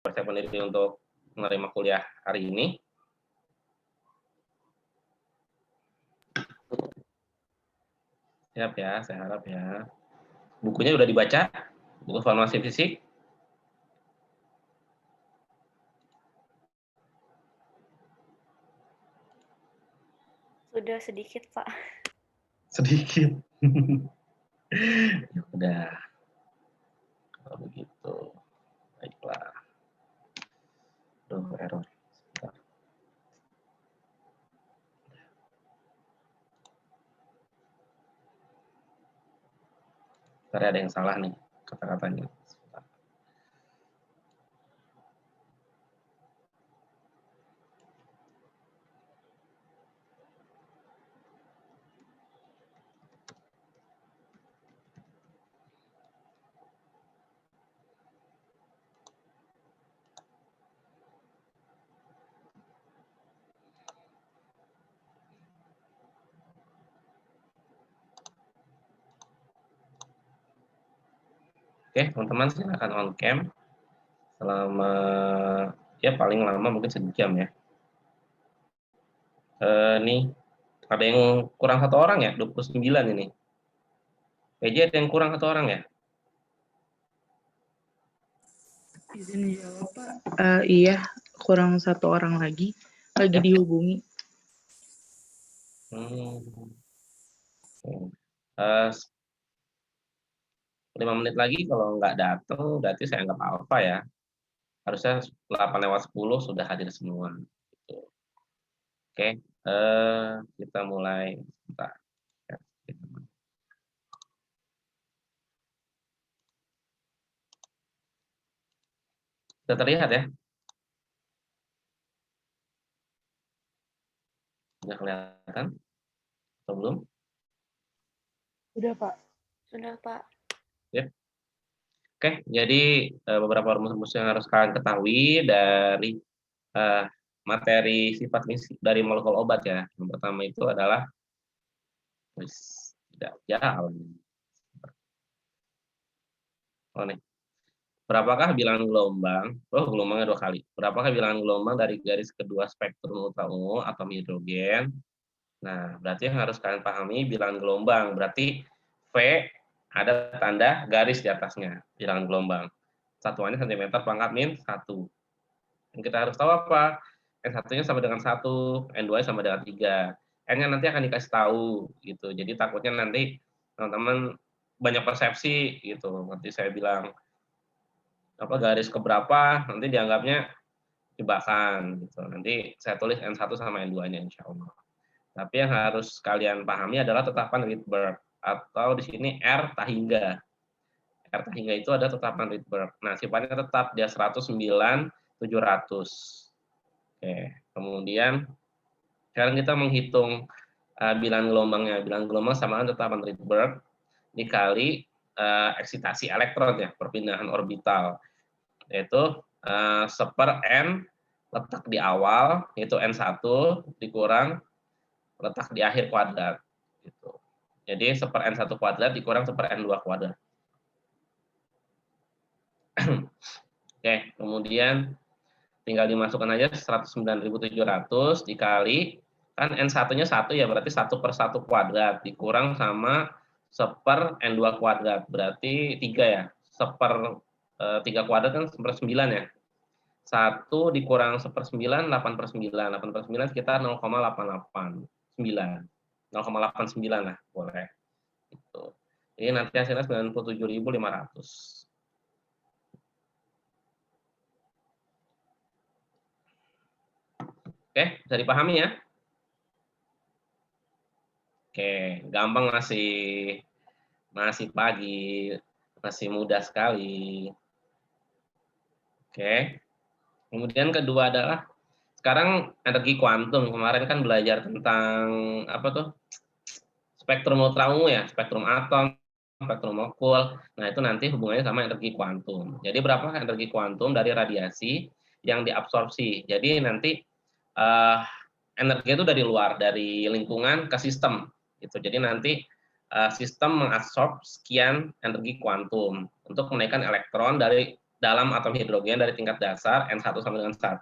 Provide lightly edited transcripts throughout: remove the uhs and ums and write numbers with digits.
persiapkan diri untuk menerima kuliah hari ini. Siap ya, saya harap ya. Bukunya udah dibaca? Buku farmasi fisik? Sudah sedikit, Pak. Sedikit. Ya udah. Kalau begitu, baiklah. Aduh, error. Sebentar. Ntar ada yang salah nih kata-katanya. Oke, teman-teman silakan on cam selama ya paling lama mungkin sejam ya. Nih ada yang kurang 1 orang ya, 29 ini. PJ ada yang kurang 1 orang ya? Izin jawab, Pak. Iya, kurang 1 orang lagi Ya. dihubungi. 5 menit lagi kalau nggak datang berarti saya anggap alfa ya. Harusnya 8:10 sudah hadir semua. Gitu. Oke, kita mulai. Bentar. Sudah terlihat ya? Sudah kelihatan? Atau belum? Sudah, Pak. Sudah, Pak. Ya. Oke, jadi beberapa rumus-rumus yang harus kalian ketahui dari materi sifat dari molekul obat ya. Yang pertama itu adalah tidak jalan. Oh nih. Berapakah bilangan gelombang? Oh, gelombangnya 2 kali. Berapakah bilangan gelombang dari garis kedua spektrum ultra ungu atom hidrogen? Nah, berarti yang harus kalian pahami bilangan gelombang. Berarti V ada tanda garis di atasnya, bilangan gelombang. Satuannya cm pangkat min 1. Yang kita harus tahu apa? N1-nya sama dengan 1, N2-nya sama dengan 3. N-nya nanti akan dikasih tahu gitu. Jadi takutnya nanti teman-teman banyak persepsi gitu. Nanti saya bilang apa garis keberapa, nanti dianggapnya jebakan gitu. Nanti saya tulis N1 sama N2-nya insyaallah. Tapi yang harus kalian pahami adalah tetapan Rydberg atau di sini R tahingga. R tahingga itu ada tetapan Rydberg. Nah, sifatnya tetap dia 109 700. Oke, kemudian sekarang kita menghitung bilangan gelombangnya. Bilangan gelombang sama tetapan Rydberg dikali eksitasi elektron ya, perpindahan orbital. Yaitu 1/n letak di awal, yaitu N1 dikurang letak di akhir kuadrat. Gitu. Jadi 1/n1 kuadrat dikurang 1/n2 kuadrat. Oke, kemudian tinggal dimasukkan aja 109.700 dikali, kan N1-nya 1 ya, berarti 1/1 kuadrat, dikurang sama 1/n2 kuadrat, berarti 3 ya. 3 kuadrat kan 1/9 ya. 1 dikurang 1/9, 8/9. 8/9 sekitar 0,889. 0,89 lah, boleh. Gitu. Jadi nanti hasilnya 97.500. Oke, bisa dipahami ya? Oke, gampang masih pagi, masih mudah sekali. Oke. Kemudian kedua adalah sekarang energi kuantum. Kemarin kan belajar tentang apa tuh? Spektrum ultra ungu ya, spektrum atom, spektrum molekul. Nah, itu nanti hubungannya sama energi kuantum. Jadi berapa energi kuantum dari radiasi yang diabsorpsi. Jadi nanti energi itu dari luar, dari lingkungan ke sistem gitu. Jadi nanti sistem mengabsorb sekian energi kuantum untuk menaikkan elektron dari dalam atom hidrogen dari tingkat dasar N1 sama dengan 1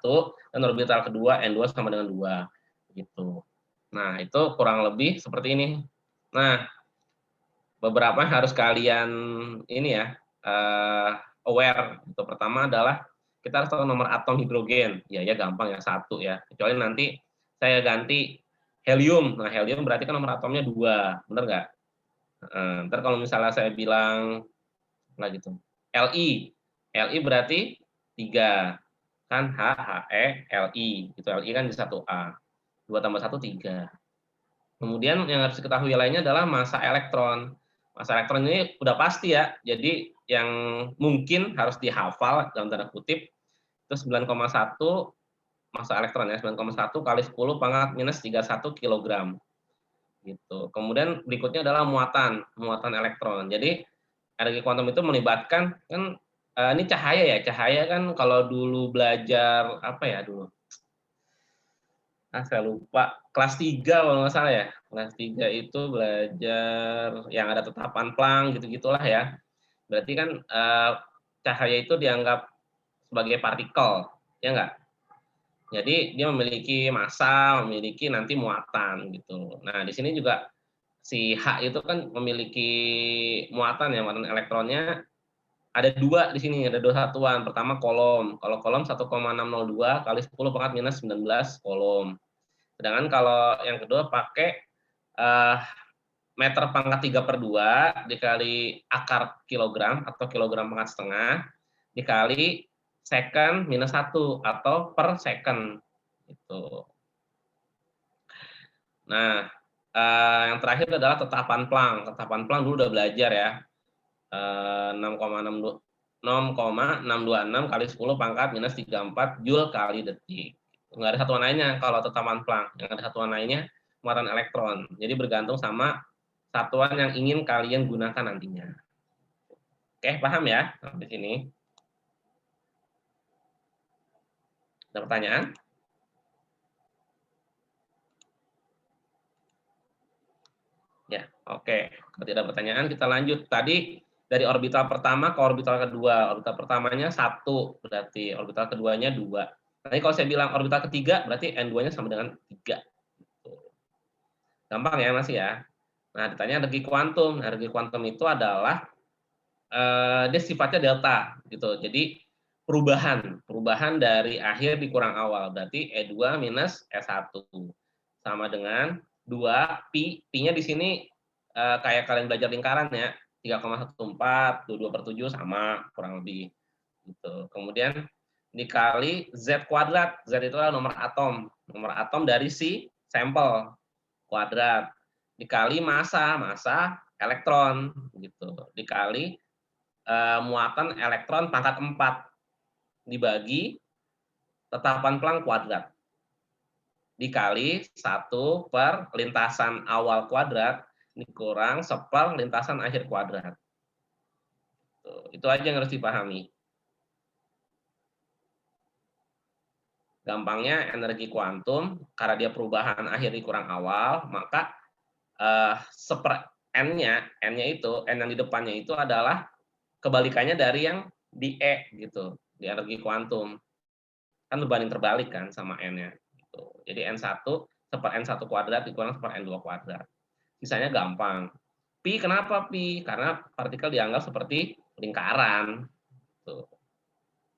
dan orbital kedua N2 sama dengan 2 gitu. Nah, itu kurang lebih seperti ini. Nah, beberapa yang harus kalian ini ya, aware. Itu pertama adalah kita harus tahu nomor atom hidrogen. Ya gampang ya, 1 ya. Kecuali nanti saya ganti helium. Nah, helium berarti kan nomor atomnya 2, bener nggak? Entar kalau misalnya saya bilang nggak gitu, Li. Li berarti 3, kan H, He, Li. Gitu, Li kan di 1A. 2 tambah 1, 3. Kemudian yang harus diketahui lainnya adalah massa elektron. Massa elektron ini udah pasti ya, jadi yang mungkin harus dihafal dalam tanda kutip, itu 9,1 massa elektron ya, 9,1 kali 10 pangkat minus 31 kilogram. Gitu. Kemudian berikutnya adalah muatan elektron. Jadi energi kuantum itu melibatkan kan ini cahaya ya, cahaya kan kalau dulu belajar apa ya dulu? Saya lupa, kelas 3 kalau nggak salah ya. Kelas 3 itu belajar yang ada tetapan Planck gitu-gitulah ya. Berarti kan cahaya itu dianggap sebagai partikel, ya nggak? Jadi dia memiliki massa, memiliki nanti muatan gitu. Nah, di sini juga si H itu kan memiliki muatan ya, muatan elektronnya ada 2 di sini, ada 2 satuan. Pertama kolom. Kalau kolom 1,602 kali 10 pangkat minus 19 kolom. Sedangkan kalau yang kedua pakai meter pangkat 3/2 dikali akar kilogram atau kilogram pangkat setengah dikali second minus 1 atau per second gitu. Nah, yang terakhir adalah tetapan Planck. Tetapan Planck dulu udah belajar ya. 6,626 kali 10 pangkat minus 34 Joule kali detik. Nggak ada satuan lainnya kalau tetapan Planck. Yang ada satuan lainnya muatan elektron. Jadi bergantung sama satuan yang ingin kalian gunakan nantinya. Oke, paham ya sampai sini? Ada pertanyaan? Ya, oke. Kalau tidak ada pertanyaan, kita lanjut. Tadi dari orbital pertama ke orbital kedua. Orbital pertamanya 1, berarti orbital keduanya 2. Nanti kalau saya bilang orbital ketiga, berarti N2-nya sama dengan 3. Gampang ya, masih ya? Nah, ditanya energi kuantum. Energi kuantum itu adalah dia sifatnya delta gitu. Jadi perubahan dari akhir dikurang awal. Berarti E2 minus E1 sama dengan 2 pi. Pi-nya di sini kayak kalian belajar lingkaran ya. 3,14, 22/7 sama kurang lebih gitu. Kemudian dikali Z kuadrat. Z itu adalah nomor atom. Nomor atom dari si sampel kuadrat dikali massa elektron gitu. Dikali muatan elektron pangkat 4 dibagi tetapan Planck kuadrat dikali 1 per lintasan awal kuadrat dikurang 1/4 lintasan akhir kuadrat. Itu aja yang harus dipahami. Gampangnya energi kuantum karena dia perubahan akhir dikurang awal, maka N-nya itu, N yang di depannya itu adalah kebalikannya dari yang di E gitu, di energi kuantum. Kan berbanding terbalik kan sama N-nya gitu. Jadi N1 1/N1 kuadrat dikurang 1/N2 kuadrat. Sisanya gampang. Pi kenapa pi? Karena partikel dianggap seperti lingkaran. Tuh.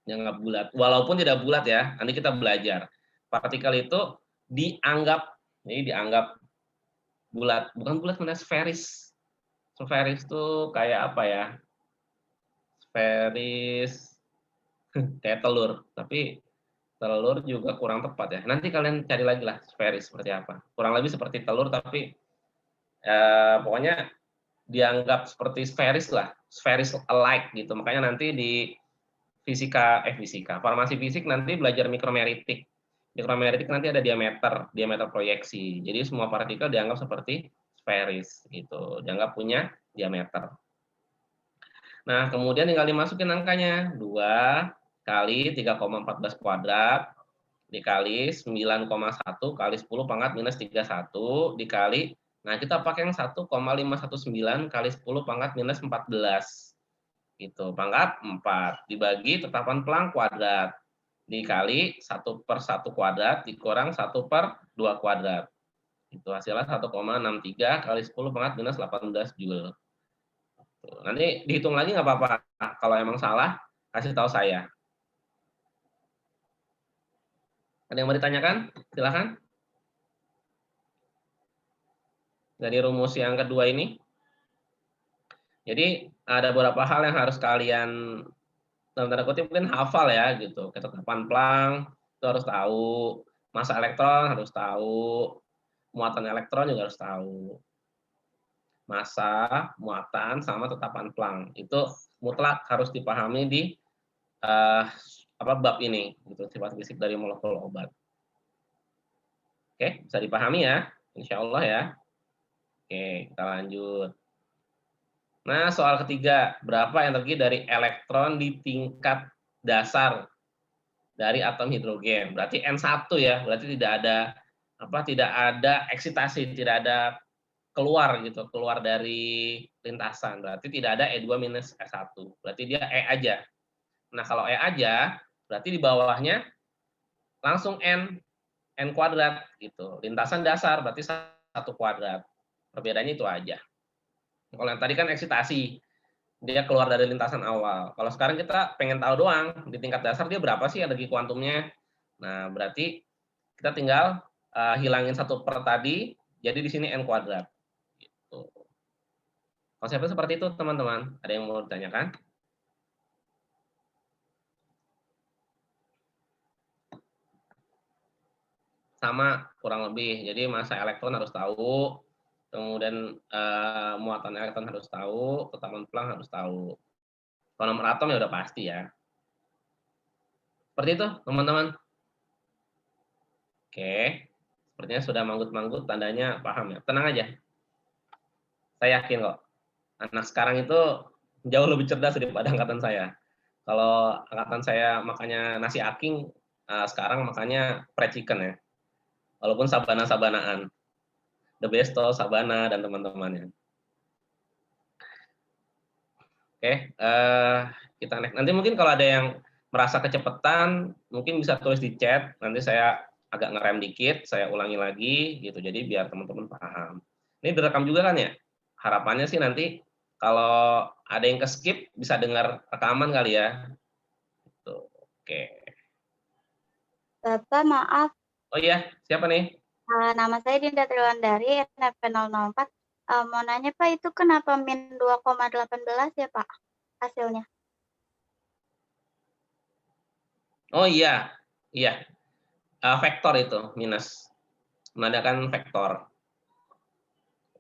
Dianggap bulat. Walaupun tidak bulat ya, nanti kita belajar. Partikel itu dianggap bulat, bukan bulat, mana sferis. Sferis itu kayak apa ya? Sferis kayak telur, tapi telur juga kurang tepat ya. Nanti kalian cari lagi lah sferis seperti apa. Kurang lebih seperti telur tapi pokoknya dianggap seperti sferis lah, sferis alike gitu. Makanya nanti di farmasi fisik nanti belajar mikromeritik. Mikromeritik nanti ada diameter proyeksi. Jadi semua partikel dianggap seperti sferis gitu, dianggap punya diameter. Nah, kemudian tinggal dimasukin angkanya. 2 kali 3,14 kuadrat dikali 9,1 kali 10 pangkat minus 31 dikali, nah kita pakai yang 1,519 kali 10 pangkat minus 14. Itu pangkat 4 dibagi tetapan pelang kuadrat dikali 1/1 kuadrat dikurang 1/2 kuadrat. Itu hasilnya 1,63 kali 10 pangkat minus 18 Joule. Tuh, nanti dihitung lagi nggak apa-apa. Kalau emang salah, kasih tahu saya. Ada yang mau ditanyakan? Silakan. Dari rumus yang kedua ini. Jadi ada beberapa hal yang harus kalian dalam tanda kutip mungkin hafal ya gitu. Ketetapan Planck itu harus tahu, massa elektron harus tahu, muatan elektron juga harus tahu. Massa, muatan, sama tetapan Planck itu mutlak harus dipahami di bab ini, gitu, sifat fisik dari molekul obat. Oke, bisa dipahami ya, insya Allah ya. Oke, kita lanjut. Nah, soal ketiga, berapa energi dari elektron di tingkat dasar dari atom hidrogen? Berarti N1 ya, berarti tidak ada eksitasi, tidak ada keluar gitu, keluar dari lintasan. Berarti tidak ada E2 minus S1. Berarti dia E aja. Nah, kalau E aja, berarti di bawahnya langsung N kuadrat gitu. Lintasan dasar berarti 1 kuadrat. Perbedaannya itu aja. Kalau yang tadi kan eksitasi, dia keluar dari lintasan awal. Kalau sekarang kita pengen tahu doang, di tingkat dasar dia berapa sih energi kuantumnya. Nah, berarti kita tinggal hilangin 1 per tadi, jadi di sini N kuadrat. Gitu. Konsepnya seperti itu, teman-teman. Ada yang mau ditanyakan? Sama, kurang lebih. Jadi massa elektron harus tahu, kemudian muatan elektron harus tahu, tetapan Planck harus tahu. Kalau nomor atom ya udah pasti ya. Seperti itu, teman-teman. Oke, sepertinya sudah manggut-manggut, tandanya paham ya. Tenang aja. Saya yakin kok, anak sekarang itu jauh lebih cerdas daripada angkatan saya. Kalau angkatan saya makanya nasi aking, sekarang makanya fried chicken ya. Walaupun sabana-sabanaan. The Besto, Sabana, dan teman-temannya. Oke, kita next. Nanti mungkin kalau ada yang merasa kecepatan, mungkin bisa tulis di chat. Nanti saya agak ngerem dikit, saya ulangi lagi, gitu. Jadi biar teman-teman paham. Ini direkam juga kan ya? Harapannya sih nanti kalau ada yang ke-skip, bisa dengar rekaman kali ya. Tuh, oke. Bapak, maaf. Oh iya, siapa nih? Nama saya Dinda Triwandari, NPP 004. Mau nanya Pak, itu kenapa min 2,18 ya Pak hasilnya? Oh iya, iya. Vektor itu, minus. Menandakan vektor.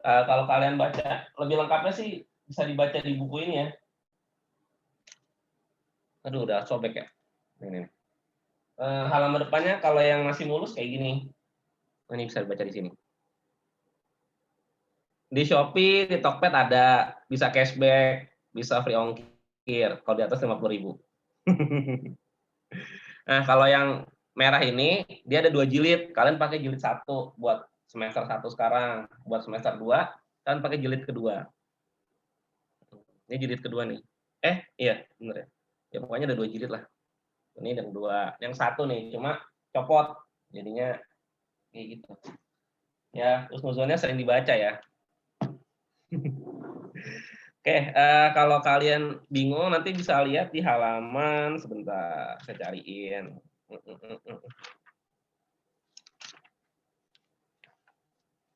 Kalau kalian baca, lebih lengkapnya sih bisa dibaca di buku ini ya. Aduh, udah sobek ya. Ini. Halaman depannya kalau yang masih mulus kayak gini. Ini bisa dibaca di sini. Di Shopee, di Tokped ada, bisa cashback, bisa free ongkir, kalau di atas 50.000. Nah, kalau yang merah ini, dia ada 2 jilid, kalian pakai jilid 1 buat semester 1 sekarang, buat semester 2, kalian pakai jilid kedua. Ini jilid kedua nih. Iya, bener ya. Ya pokoknya ada 2 jilid lah. Ini yang 2, yang 1 nih, cuma copot, jadinya kayak gitu. Ya, husnuzonnya sering dibaca ya. Oke, kalau kalian bingung nanti bisa lihat di halaman sebentar, saya cariin.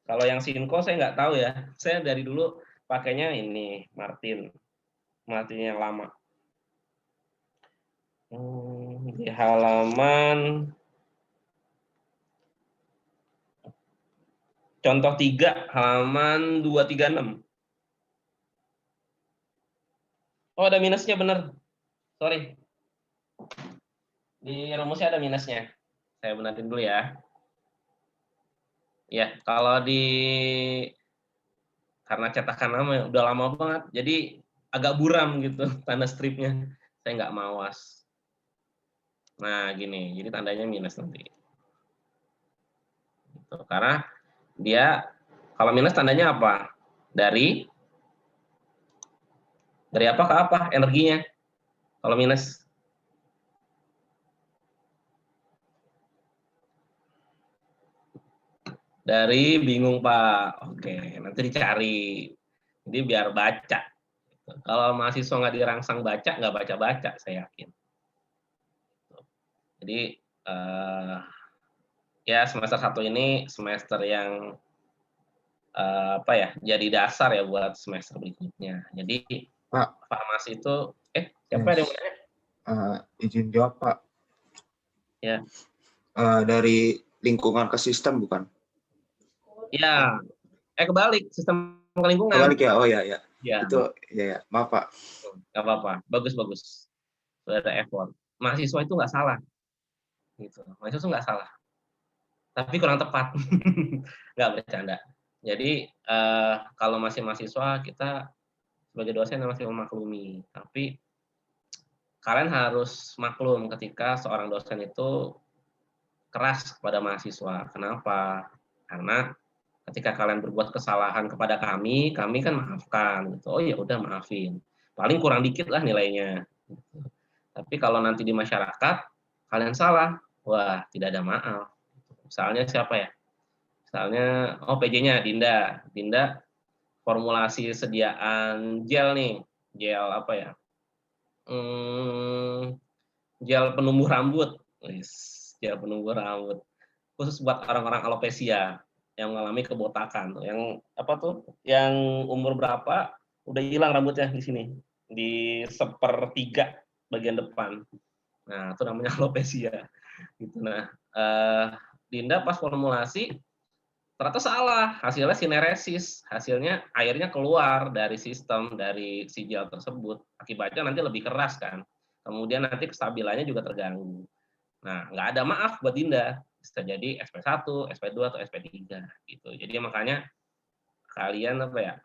Kalau yang Sinko saya nggak tahu ya. Saya dari dulu pakainya ini Martin yang lama. Di halaman contoh 3, halaman 236. Oh, ada minusnya bener. Sorry. Di rumusnya ada minusnya. Saya benerin dulu ya. Ya, kalau karena cetakan lama, udah lama banget, jadi agak buram gitu tanda stripnya. Saya nggak mawas. Nah, gini, jadi tandanya minus nanti. Gitu. Karena dia, kalau minus tandanya apa? Dari Dari apa ke apa energinya kalau minus? Dari bingung Pak. Oke, nanti dicari. Jadi biar baca. Kalau mahasiswa nggak dirangsang baca, nggak baca-baca, saya yakin. Jadi ya semester 1 ini semester yang apa ya, jadi dasar ya buat semester berikutnya. Jadi Pak, farmasi itu siapa yes. yang mau nanya? Izin jawab Pak. Ya. Dari lingkungan ke sistem bukan? Ya, kebalik, sistem ke lingkungan. Kebalik ya, oh ya. Ya. Itu ya, maaf Pak. Nggak apa-apa, bagus. Sudah ada effort. Mahasiswa itu nggak salah. Gitu. Mahasiswa itu nggak salah. Tapi kurang tepat. Nggak bercanda. Jadi kalau masih mahasiswa, kita sebagai dosen masih memaklumi. Tapi kalian harus maklum ketika seorang dosen itu keras kepada mahasiswa. Kenapa? Karena ketika kalian berbuat kesalahan kepada kami kan maafkan. Gitu. Oh ya udah maafin. Paling kurang dikit lah nilainya. Gitu. Tapi kalau nanti di masyarakat kalian salah, wah tidak ada maaf. Misalnya siapa ya? Misalnya, PJ-nya Dinda. Dinda formulasi sediaan gel nih. Gel apa ya? Gel penumbuh rambut. Gel penumbuh rambut. Khusus buat orang-orang alopecia yang mengalami kebotakan. Yang apa tuh? Yang umur berapa udah hilang rambutnya di sini. Di 1/3 bagian depan. Nah, itu namanya alopecia. Gitu. Nah, Dinda pas formulasi ternyata salah, hasilnya sineresis, hasilnya airnya keluar dari sistem, dari si gel tersebut, akibatnya nanti lebih keras kan, kemudian nanti kestabilannya juga terganggu. Nah, nggak ada maaf buat Dinda, bisa jadi SP1, SP2, atau SP3 gitu. Jadi makanya kalian apa ya,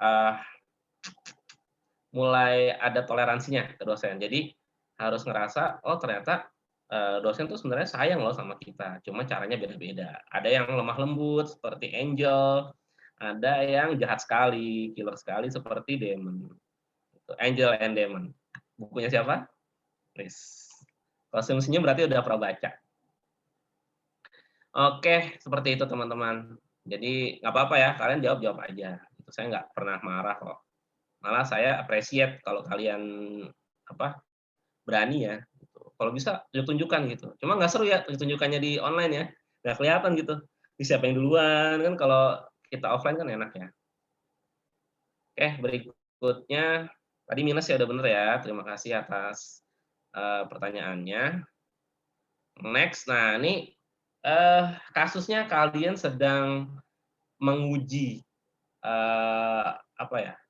mulai ada toleransinya ke dosen. Jadi harus ngerasa, oh ternyata dosen tuh sebenarnya sayang loh sama kita, cuma caranya beda-beda. Ada yang lemah lembut seperti Angel, ada yang jahat sekali, killer sekali seperti Demon. Angel and Demon. Bukunya siapa? Please. Kalau senyum-senyum berarti udah pernah baca. Oke, seperti itu teman-teman. Jadi nggak apa-apa ya, kalian jawab-jawab aja. Itu saya nggak pernah marah kok. Malah saya appreciate kalau kalian berani ya. Kalau bisa tunjukkan gitu. Cuma nggak seru ya tunjukannya di online ya, nggak kelihatan gitu. Siapa yang duluan kan kalau kita offline kan enak ya. Oke, berikutnya tadi minus ya udah bener ya. Terima kasih atas pertanyaannya. Next, nah ini kasusnya kalian sedang menguji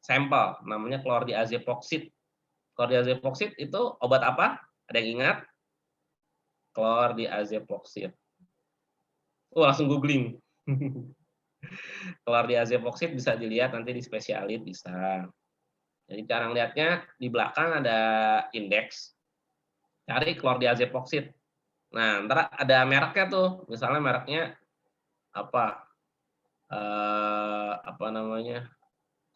sampel namanya chlordiazepoksid. Chlordiazepoksid itu obat apa? Ada yang ingat? Chlordiazepoksid. Langsung googling. Chlordiazepoksid bisa dilihat nanti di spesialit bisa. Jadi cara ngelihatnya di belakang ada indeks. Cari chlordiazepoksid. Nah, ntar ada mereknya tuh. Misalnya mereknya apa?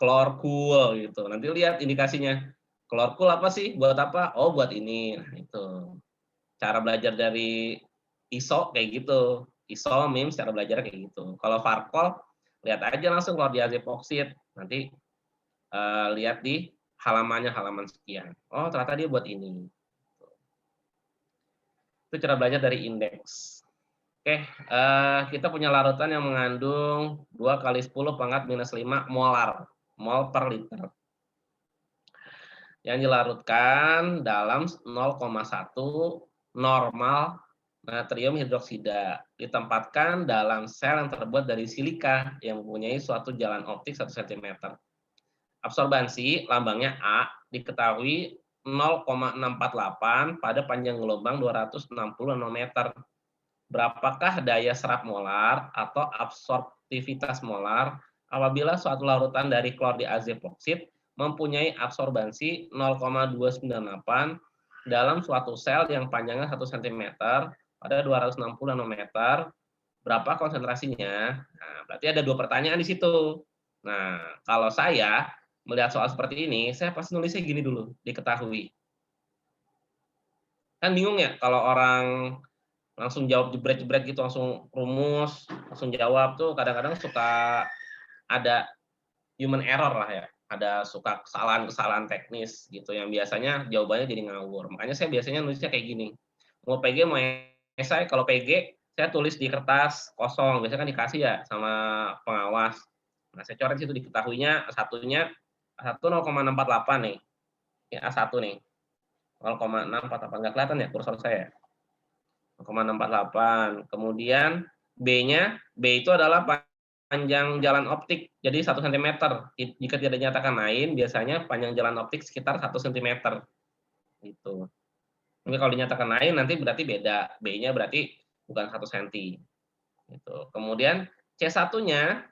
Chlorcool gitu. Nanti lihat indikasinya. Chlorcool apa sih? Buat apa? Oh, buat ini. Nah, itu. Cara belajar dari ISO kayak gitu. ISO, MIMS, cara belajar kayak gitu. Kalau Varkol, lihat aja langsung chlordiazepoksid. Nanti lihat di halamannya, halaman sekian. Oh, ternyata dia buat ini. Itu cara belajar dari indeks. Oke, kita punya larutan yang mengandung 2 × 10⁻⁻5 molar, mol per liter. Yang dilarutkan dalam 0,1 normal natrium hidroksida. Ditempatkan dalam sel yang terbuat dari silika yang mempunyai suatu jalan optik 1 cm. Absorbansi, lambangnya A, diketahui 0,648 pada panjang gelombang 260 nanometer. Berapakah daya serap molar atau absorptivitas molar apabila suatu larutan dari chlordiazepoksid mempunyai absorbansi 0,298 dalam suatu sel yang panjangnya 1 cm pada 260 nanometer, berapa konsentrasinya? Nah, berarti ada 2 pertanyaan di situ. Nah, kalau saya melihat soal seperti ini, saya pasti nulisnya gini dulu, diketahui. Kan bingung ya kalau orang langsung jawab jebret-jebret gitu, langsung rumus, langsung jawab tuh kadang-kadang suka ada human error lah ya, ada suka kesalahan-kesalahan teknis gitu yang biasanya jawabannya jadi ngawur. Makanya saya biasanya nulisnya kayak gini, mau PG mau esai, kalau PG saya tulis di kertas kosong, biasanya kan dikasih ya sama pengawas. Nah, saya coret situ diketahuinya A1-nya A1 0,648 nih. Ini A1 nih. 0,648 nggak kelihatan ya kursor saya? 0,648. Kemudian B-nya, B itu adalah panjang jalan optik, jadi 1 cm. Jika tidak dinyatakan lain, biasanya panjang jalan optik sekitar 1 cm. Gitu. Tapi kalau dinyatakan lain nanti berarti beda, B-nya berarti bukan 1 cm. Gitu. Kemudian C1-nya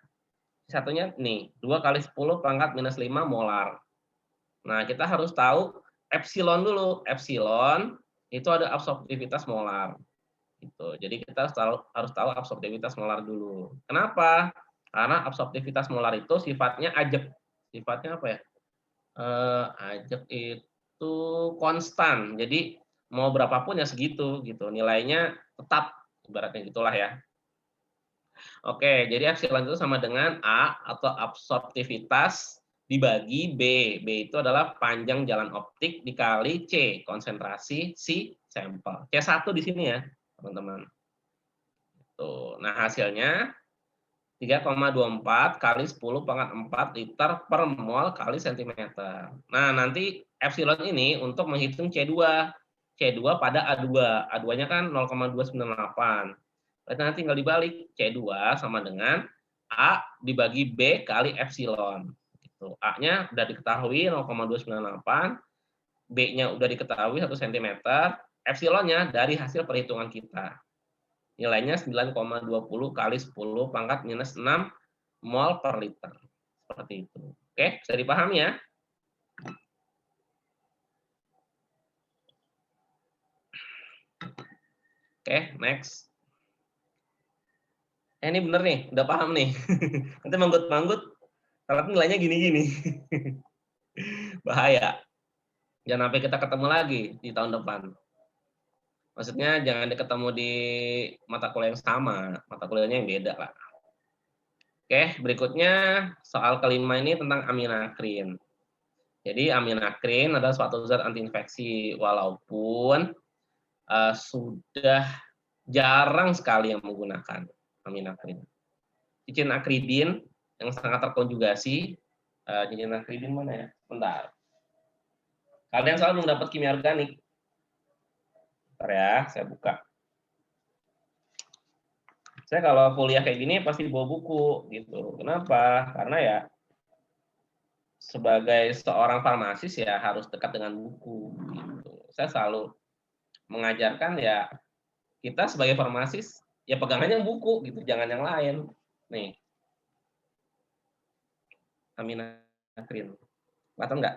nih 2 kali 10 pangkat minus 5 molar. Nah, kita harus tahu epsilon dulu. Epsilon itu ada absorptivitas molar. Gitu. Jadi kita harus tahu absorptivitas molar dulu. Kenapa? Karena absorptivitas molar itu sifatnya ajek. Sifatnya apa ya? Ajek itu konstan. Jadi mau berapapun ya segitu gitu. Nilainya tetap ibaratnya gitulah ya. Oke, jadi epsilon itu sama dengan A atau absorptivitas dibagi B. B itu adalah panjang jalan optik dikali C, konsentrasi si sampel. C1 di sini ya, teman-teman. Tuh. Nah, hasilnya 3,24 kali 10 pangkat 4 liter per mol kali cm. Nah, nanti epsilon ini untuk menghitung C2. C2 pada A2. A2-nya kan 0,298. Berarti nanti tinggal dibalik, C2 sama dengan A dibagi B kali epsilon. Gitu. A-nya udah diketahui 0,298, B-nya udah diketahui 1 cm, epsilonnya dari hasil perhitungan kita. Nilainya 9,20 kali 10 pangkat minus 6 mol per liter. Seperti itu. Oke, bisa dipahami ya? Oke, next. Ini bener nih, udah paham nih. Nanti manggut-manggut, ternyata nilainya gini-gini. Bahaya. Jangan sampai kita ketemu lagi di tahun depan. Maksudnya jangan ketemu di mata kuliah yang sama, mata kuliahnya yang beda lah. Oke, berikutnya soal kelima ini tentang aminakrin. Jadi aminakrin adalah suatu zat antiinfeksi, walaupun sudah jarang sekali yang menggunakan aminakrin. Cincin akridin yang sangat terkonjugasi, cincin akridin mana ya? Bentar. Kalian soal belum dapat kimia organik. Bentar ya, saya buka. Saya kalau kuliah kayak gini pasti bawa buku gitu. Kenapa? Karena ya sebagai seorang farmasis ya harus dekat dengan buku gitu. Saya selalu mengajarkan ya kita sebagai farmasis ya pegangannya buku gitu, jangan yang lain. Nih. Aminakrin. Kelihatan nggak?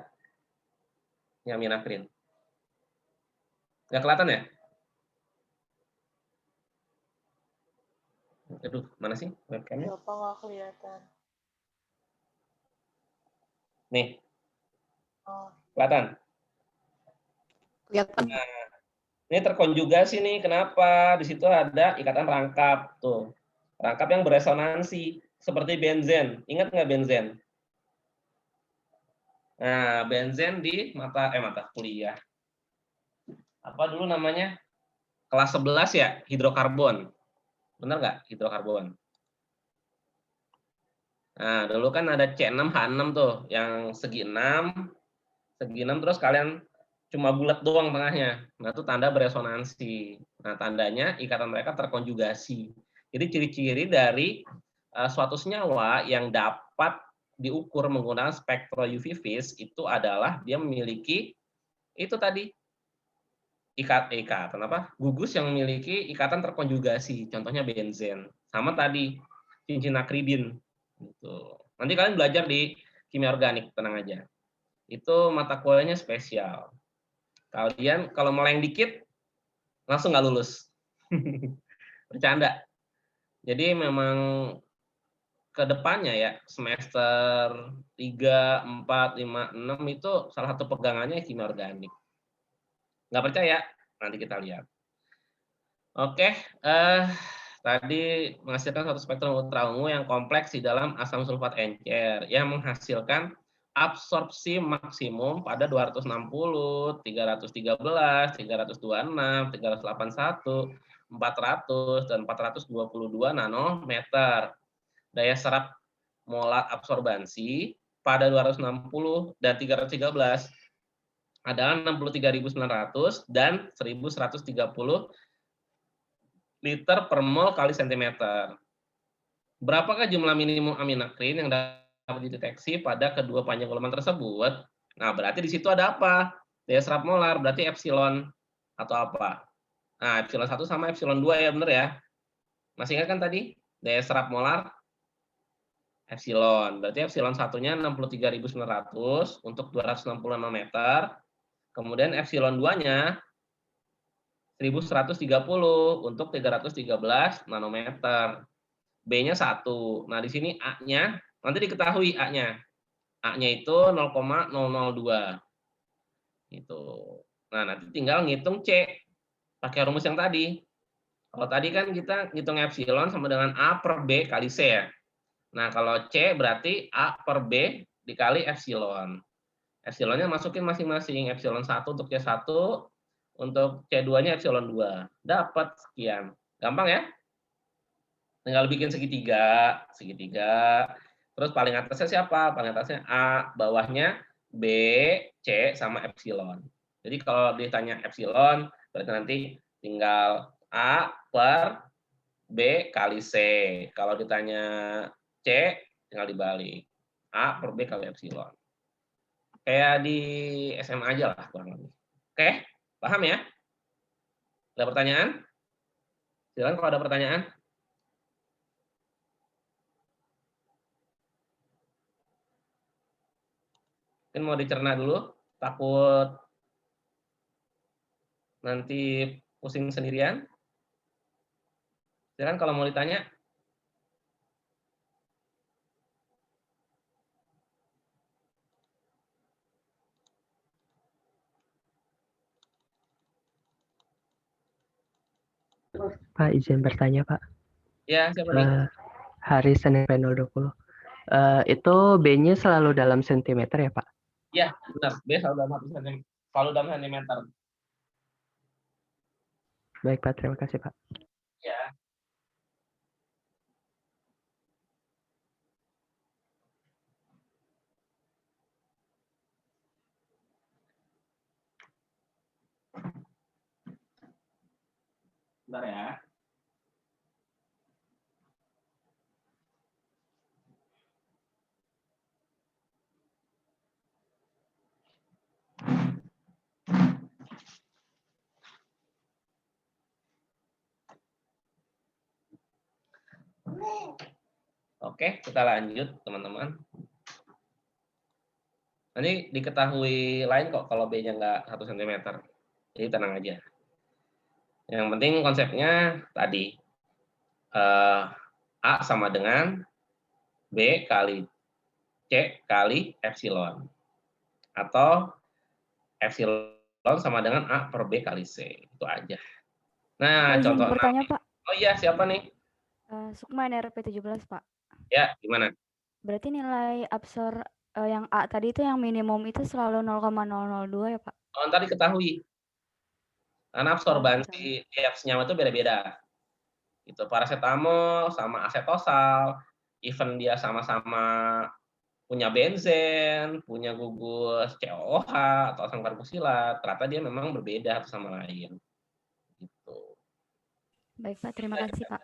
Ini aminakrin. Nggak kelihatan ya? Aduh, mana sih webcamnya? Bapak nggak kelihatan. Nih, Oh, kelihatan? Kelihatan. Nah, ini terkonjugasi nih. Kenapa? Di situ ada ikatan rangkap tuh. Rangkap yang beresonansi seperti benzen. Ingat nggak benzen? Nah, benzen di mata kuliah. Apa dulu namanya? Kelas 11 ya, hidrokarbon. Benar nggak hidrokarbon? Nah, dulu kan ada C6H6 tuh, yang segi 6 terus kalian cuma bulat doang tengahnya. Nah, itu tanda beresonansi. Nah, tandanya ikatan mereka terkonjugasi. Jadi ciri-ciri dari suatu senyawa yang dapat diukur menggunakan spektro UV vis itu adalah dia memiliki itu tadi ikatan apa? Gugus yang memiliki ikatan terkonjugasi. Contohnya benzen. Sama tadi cincin akridin. Gitu. Nanti kalian belajar di kimia organik, tenang aja. Itu mata kuliahnya spesial. Kalian kalau meleng dikit langsung nggak lulus. Bercanda. Jadi memang depannya ya, semester 3, 4, 5, 6 itu salah satu pegangannya kimia organik. Nggak percaya? Nanti kita lihat. Oke, tadi menghasilkan suatu spektrum ultra ungu yang kompleks di dalam asam sulfat encer yang menghasilkan absorpsi maksimum pada 260, 313, 326, 381, 400, dan 422 nanometer. Daya serap molar absorbansi pada 260 dan 313 adalah 63.900 dan 1.130 liter per mol kali sentimeter. Berapakah jumlah minimum aminakrin yang dapat dideteksi pada kedua panjang gulungan tersebut? Nah, berarti di situ ada apa? Daya serap molar, berarti epsilon atau apa? Nah, epsilon 1 sama epsilon 2 ya, bener ya? Masih ingat kan tadi? Daya serap molar epsilon. Berarti epsilon satunya 63.900 untuk 260 nanometer. Kemudian epsilon 2-nya 1.130 untuk 313 nanometer. B-nya 1. Nah, di sini A-nya, nanti diketahui A-nya. A-nya itu 0,002. Gitu. Nah, nanti tinggal ngitung C. Pakai rumus yang tadi. Kalau tadi kan kita ngitung epsilon sama dengan A per B kali C ya. Nah, kalau C berarti A per B dikali epsilon. Epsilonnya masukin masing-masing. Epsilon 1 untuk C1, untuk C2-nya epsilon 2. Dapat sekian. Gampang ya? Tinggal bikin segitiga. Terus paling atasnya siapa? Paling atasnya A, bawahnya B, C, sama epsilon. Jadi kalau ditanya epsilon, berarti nanti tinggal A per B kali C. Kalau ditanya C, tinggal dibalik. A per B kali epsilon. Kayak di SMA aja lah kurang lebih. Oke, paham ya? Ada pertanyaan? Silakan kalau ada pertanyaan. Mungkin mau dicerna dulu, takut nanti pusing sendirian. Silakan kalau mau ditanya. Pak, izin bertanya, Pak. Ya, siapa nih? Haris NP020. Itu B-nya selalu dalam sentimeter ya, Pak? Ya, benar. B selalu dalam sentimeter. Baik, Pak. Terima kasih, Pak. Ya. Bentar ya. Oke, kita lanjut, teman-teman. Nanti diketahui lain kok kalau B-nya nggak 1 cm. Jadi tenang aja. Yang penting konsepnya tadi. A sama dengan B kali C kali epsilon. Atau epsilon sama dengan A per B kali C. Itu aja. Nah, Pak, contoh izin bertanya, 6. Pak. Oh iya, siapa nih? Sukma NRP17, Pak. Ya, gimana? Berarti nilai yang A tadi itu yang minimum itu selalu 0,002 ya, Pak? Oh, ntar diketahui. Karena absorbansi tiap senyawa itu beda-beda. Gitu. Paracetamol sama asetosal, even dia sama-sama punya benzen, punya gugus COOH atau asam karboksilat, ternyata dia memang berbeda satu sama lain. Gitu. Baik, Pak. Terima kasih, Pak.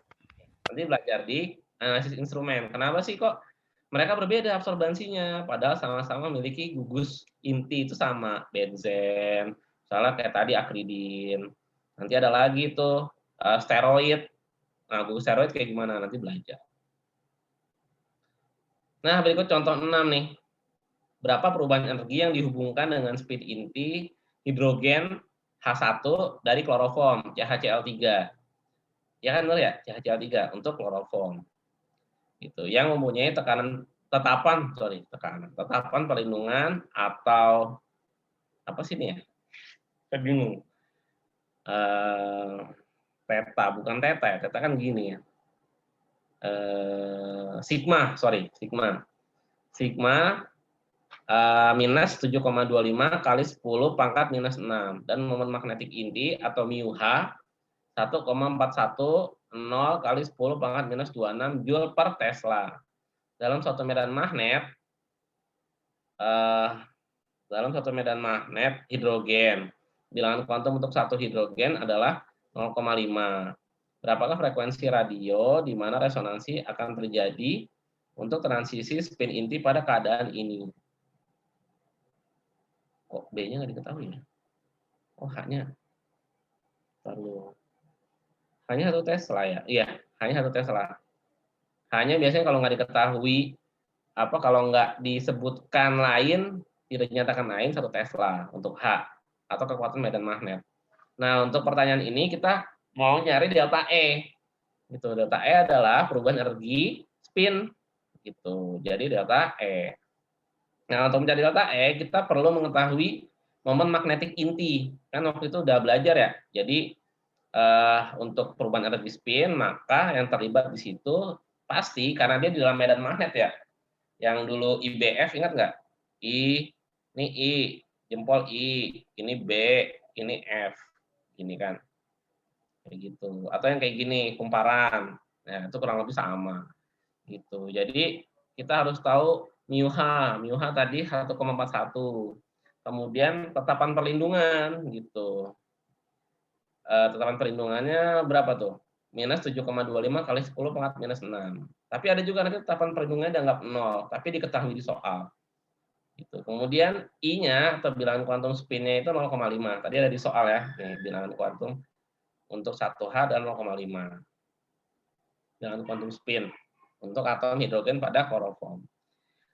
Nanti belajar di analisis instrumen. Kenapa sih kok mereka berbeda absorbansinya, padahal sama-sama memiliki gugus inti itu sama, benzen, misalnya kayak tadi akridin. Nanti ada lagi tuh steroid. Nah, gugus steroid kayak gimana nanti belajar. Nah, berikut contoh 6 nih. Berapa perubahan energi yang dihubungkan dengan speed inti hidrogen H1 dari kloroform CHCl3. Ya kan benar ya? CHCl3 untuk kloroform. gitu, yang mempunyai tetapan perlindungan atau apa sih ini ya? Saya bingung. Theta, bukan theta ya, theta kan gini ya. Sigma minus 7,25 kali 10 pangkat minus 6 dan momen magnetik inti atau mu H 1,410 kali 10 pangkat minus 26 Joule per Tesla. Dalam suatu medan magnet hidrogen, bilangan kuantum untuk satu hidrogen adalah 0,5. Berapakah frekuensi radio di mana resonansi akan terjadi untuk transisi spin inti pada keadaan ini? Kok B-nya nggak diketahui ya? Oh, H-nya. Lalu hanya 1 Tesla ya? Iya, hanya 1 Tesla. Hanya biasanya kalau nggak diketahui, kalau nggak disebutkan lain, tidak dinyatakan lain 1 Tesla untuk H atau kekuatan medan magnet. Nah, untuk pertanyaan ini kita mau nyari delta E. Gitu. Delta E adalah perubahan energi spin. Gitu. Jadi delta E. Nah, untuk mencari delta E, kita perlu mengetahui momen magnetik inti. Kan waktu itu udah belajar ya. Jadi untuk perubahan energi spin, maka yang terlibat di situ pasti karena dia di dalam medan magnet ya. Yang dulu IBF ingat nggak? Ini I, jempol I, ini B, ini F, gini kan, kayak gitu. Atau yang kayak gini, kumparan, nah itu kurang lebih sama, gitu. Jadi kita harus tahu mu H tadi 1,41. Kemudian tetapan perlindungan, gitu. Tetapan perlindungannya berapa tuh? Minus 7,25 kali 10 pangkat minus 6. Tapi ada juga nanti tetapan perlindungannya dianggap 0, tapi diketahui di soal. Gitu. Kemudian I-nya atau bilangan kuantum spin-nya itu 0,5. Tadi ada di soal ya, nih, bilangan kuantum untuk 1H dan 0,5. Bilangan kuantum spin untuk atom hidrogen pada kloroform.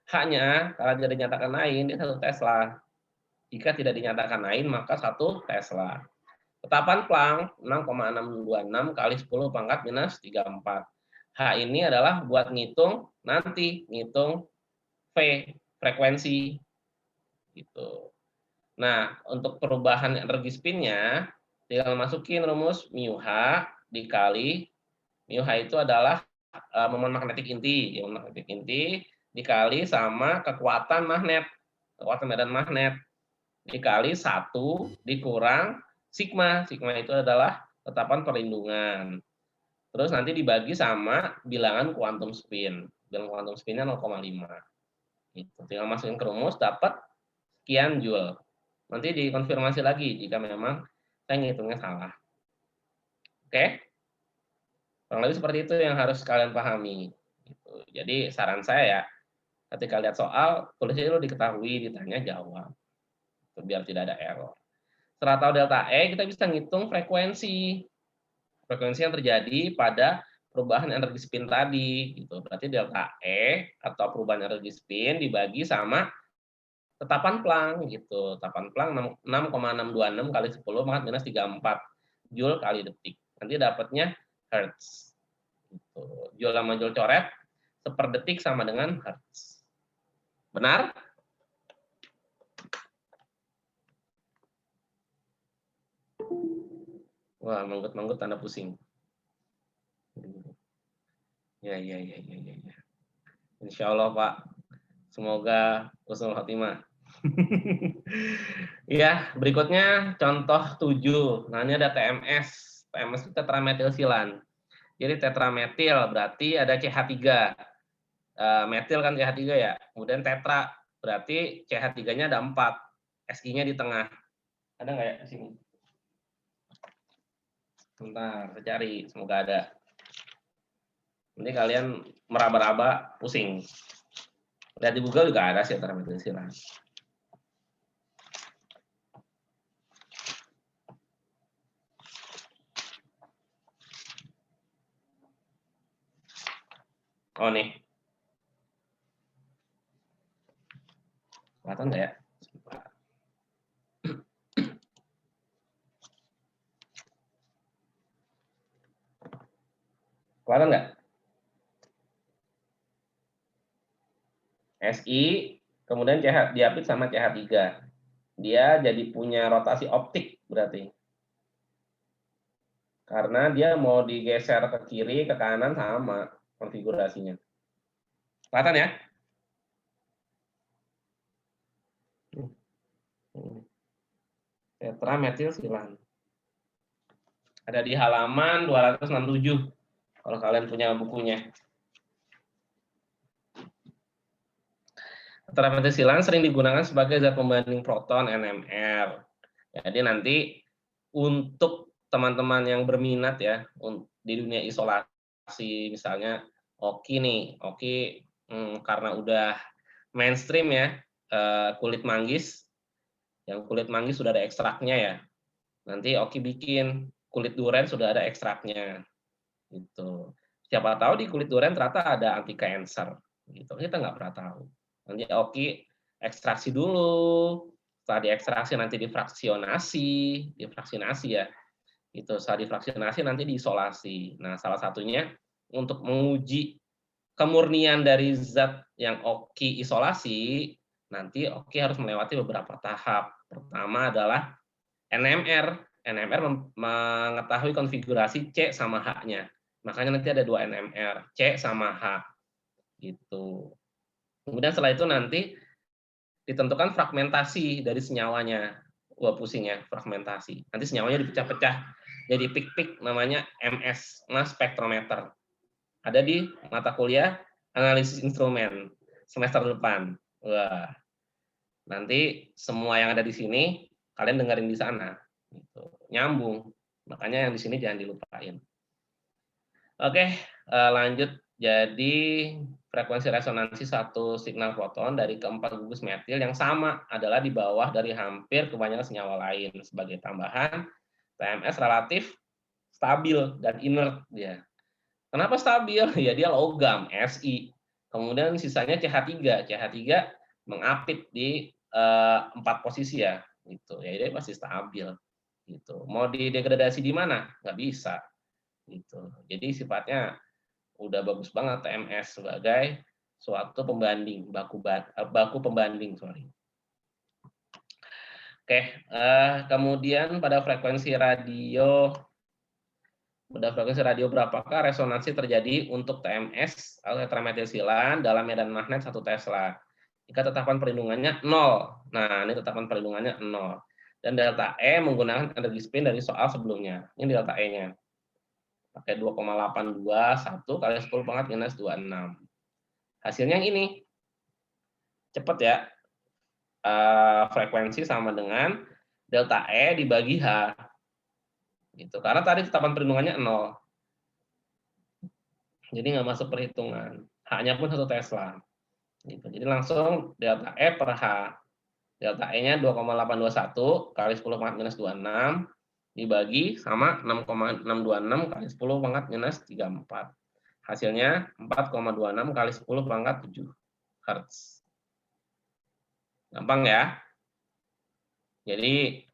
H-nya kalau tidak dinyatakan lain, dia 1 Tesla. Jika tidak dinyatakan lain, maka 1 Tesla. Tetapan Planck 6,626 kali 10 pangkat minus 34. H ini adalah buat ngitung V, frekuensi. Gitu. Nah, untuk perubahan energi spinnya, tinggal masukin rumus mu H dikali, mu H itu adalah momen magnetik inti, dikali sama kekuatan medan magnet, dikali 1 dikurang sigma itu adalah tetapan perlindungan. Terus nanti dibagi sama bilangan kuantum spin. Bilangan kuantum spinnya 0,5. Gitu. Tinggal masukin ke rumus, dapat sekian Joule. Nanti dikonfirmasi lagi jika memang saya ngitungnya salah. Oke? Kurang lebih seperti itu yang harus kalian pahami. Gitu. Jadi saran saya ya, ketika lihat soal, tulisnya dulu diketahui, ditanya jawab. Gitu, biar tidak ada error. Setelah tahu delta E, kita bisa ngitung frekuensi yang terjadi pada perubahan energi spin tadi. Gitu. Berarti delta E atau perubahan energi spin dibagi sama tetapan Planck. Gitu. Tetapan Planck 6,626 kali 10 pangkat minus 34 Joule kali detik. Nanti dapatnya Hertz. Gitu. Joule sama Joule coret, seperdetik sama dengan Hertz. Benar? Wah, manggut-manggut tanda pusing. Ya. Insya Allah Pak. Semoga husnul khotimah. Ya, berikutnya contoh 7. Nah, ini ada TMS. TMS itu tetrametilsilan. Jadi tetrametil berarti ada CH3. Metil kan CH3 ya. Kemudian tetra berarti CH3-nya ada 4. SI-nya di tengah. Ada nggak ya di sini? Bentar, saya cari, semoga ada. Nanti kalian meraba-raba, pusing. Lihat di Google juga ada sih tetrametilsilan. Oh nih. Kelihatan nggak ya? Kelihatan nggak? Si, kemudian CH diapit sama CH3. Dia jadi punya rotasi optik berarti. Karena dia mau digeser ke kiri, ke kanan sama konfigurasinya. Kelihatan ya? Tetrametilsilan. Ada di halaman 267 kalau kalian punya bukunya. Tetrametilsilan sering digunakan sebagai zat pembanding proton NMR. Jadi nanti untuk teman-teman yang berminat ya di dunia isolasi, misalnya Oki karena udah mainstream ya, kulit manggis, yang kulit manggis sudah ada ekstraknya ya. Nanti Oki bikin kulit duren sudah ada ekstraknya, gitu. Siapa tahu di kulit duren ternyata ada anti cancer, gitu. Kita nggak pernah tahu. Nanti Oki ekstraksi dulu, setelah diekstraksi nanti difraksinasi ya. Itu setelah difraksinasi nanti diisolasi. Nah, salah satunya untuk menguji kemurnian dari zat yang Oki isolasi, nanti Oki harus melewati beberapa tahap. Pertama adalah NMR. NMR mengetahui konfigurasi C sama H-nya. Makanya nanti ada 2 NMR, C sama H. Gitu. Kemudian setelah itu nanti ditentukan fragmentasi dari senyawanya. Wah, pusingnya fragmentasi. Nanti senyawanya dipecah-pecah jadi pik-pik, namanya MS, mass spectrometer. Ada di mata kuliah analisis instrumen semester depan. Wah. Nanti semua yang ada di sini kalian dengerin di sana. Gitu. Nyambung. Makanya yang di sini jangan dilupain. Oke, lanjut. Jadi frekuensi resonansi satu signal proton dari keempat gugus metil yang sama adalah di bawah dari hampir kebanyakan senyawa lain. Sebagai tambahan, TMS relatif stabil dan inert dia. Kenapa stabil? Ya dia logam, Si. Kemudian sisanya CH3. CH3 mengapit di 4 posisi ya. Gitu. Ya dia pasti stabil. Gitu. Mau didegradasi di mana? Nggak bisa. Gitu. Jadi sifatnya udah bagus banget TMS sebagai suatu pembanding, baku pembanding, sorry. Oke, kemudian pada frekuensi radio berapakah resonansi terjadi untuk TMS atau tetrametilsilan dalam medan magnet 1 Tesla? Jika tetapan perlindungannya 0. Nah, ini tetapan perlindungannya 0. Dan delta E menggunakan energi spin dari soal sebelumnya. Ini delta E-nya. Pakai 2,821 kali 10 pangkat minus 26. Hasilnya yang ini. Cepat ya. Frekuensi sama dengan delta E dibagi H. Gitu. Karena tadi tetapan perlindungannya 0. Jadi nggak masuk perhitungan. H-nya pun 1 Tesla. Gitu. Jadi langsung delta E per H. Delta E-nya 2,821 kali 10 pangkat minus 26 dibagi sama 6,626 kali 10 pangkat minus 34. Hasilnya 4,26 kali 10 pangkat 7 Hz. Gampang ya. Jadi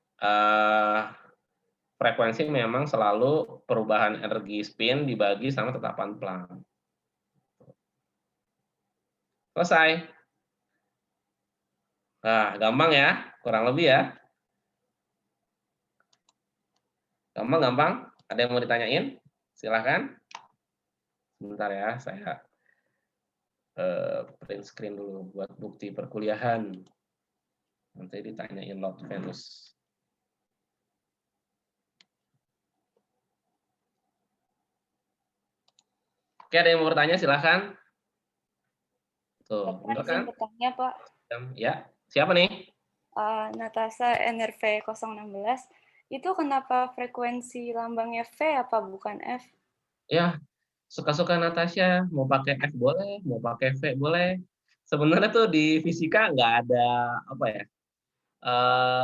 frekuensi memang selalu perubahan energi spin dibagi sama tetapan Planck. Selesai. Nah, gampang ya, kurang lebih ya. Gampang. Ada yang mau ditanyain? Silahkan. Sebentar ya, saya print screen dulu buat bukti perkuliahan. Nanti ditanyain lot Venus. Oke, ada yang mau bertanya? Silahkan. Tuh, bener kan? Bertanya, Pak. Ya, siapa nih? Natasha NRV 016. Itu kenapa frekuensi lambangnya V apa bukan F? Ya, suka-suka Natasha, mau pakai F boleh, mau pakai V boleh. Sebenarnya tuh di fisika nggak ada apa ya,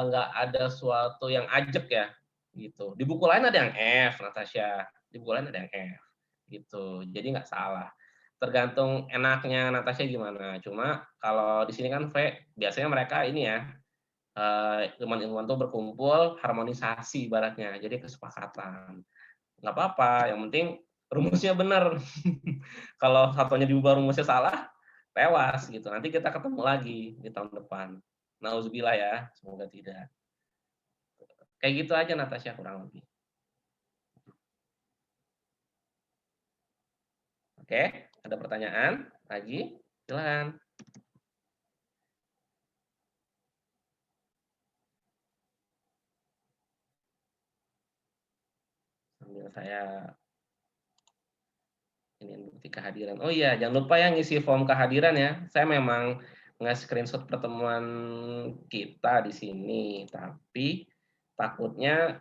nggak ada suatu yang ajek ya, gitu. Di buku lain ada yang F, Natasha. Di buku lain ada yang F, gitu. Jadi nggak salah. Tergantung enaknya Natasha gimana. Cuma kalau di sini kan V, biasanya mereka ini ya, ilmuwan-ilmuwan tuh berkumpul harmonisasi ibaratnya, jadi kesepakatan. Nggak apa-apa, yang penting rumusnya benar. Kalau satunya diubah rumusnya salah, tewas gitu. Nanti kita ketemu lagi di tahun depan. Nauzubillah ya, semoga tidak. Kayak gitu aja Natasha kurang lebih. Oke, ada pertanyaan lagi? Silakan. Sambil saya ini bukti kehadiran. Oh iya, jangan lupa ya ngisi form kehadiran ya. Saya memang nge-screenshot pertemuan kita di sini, tapi takutnya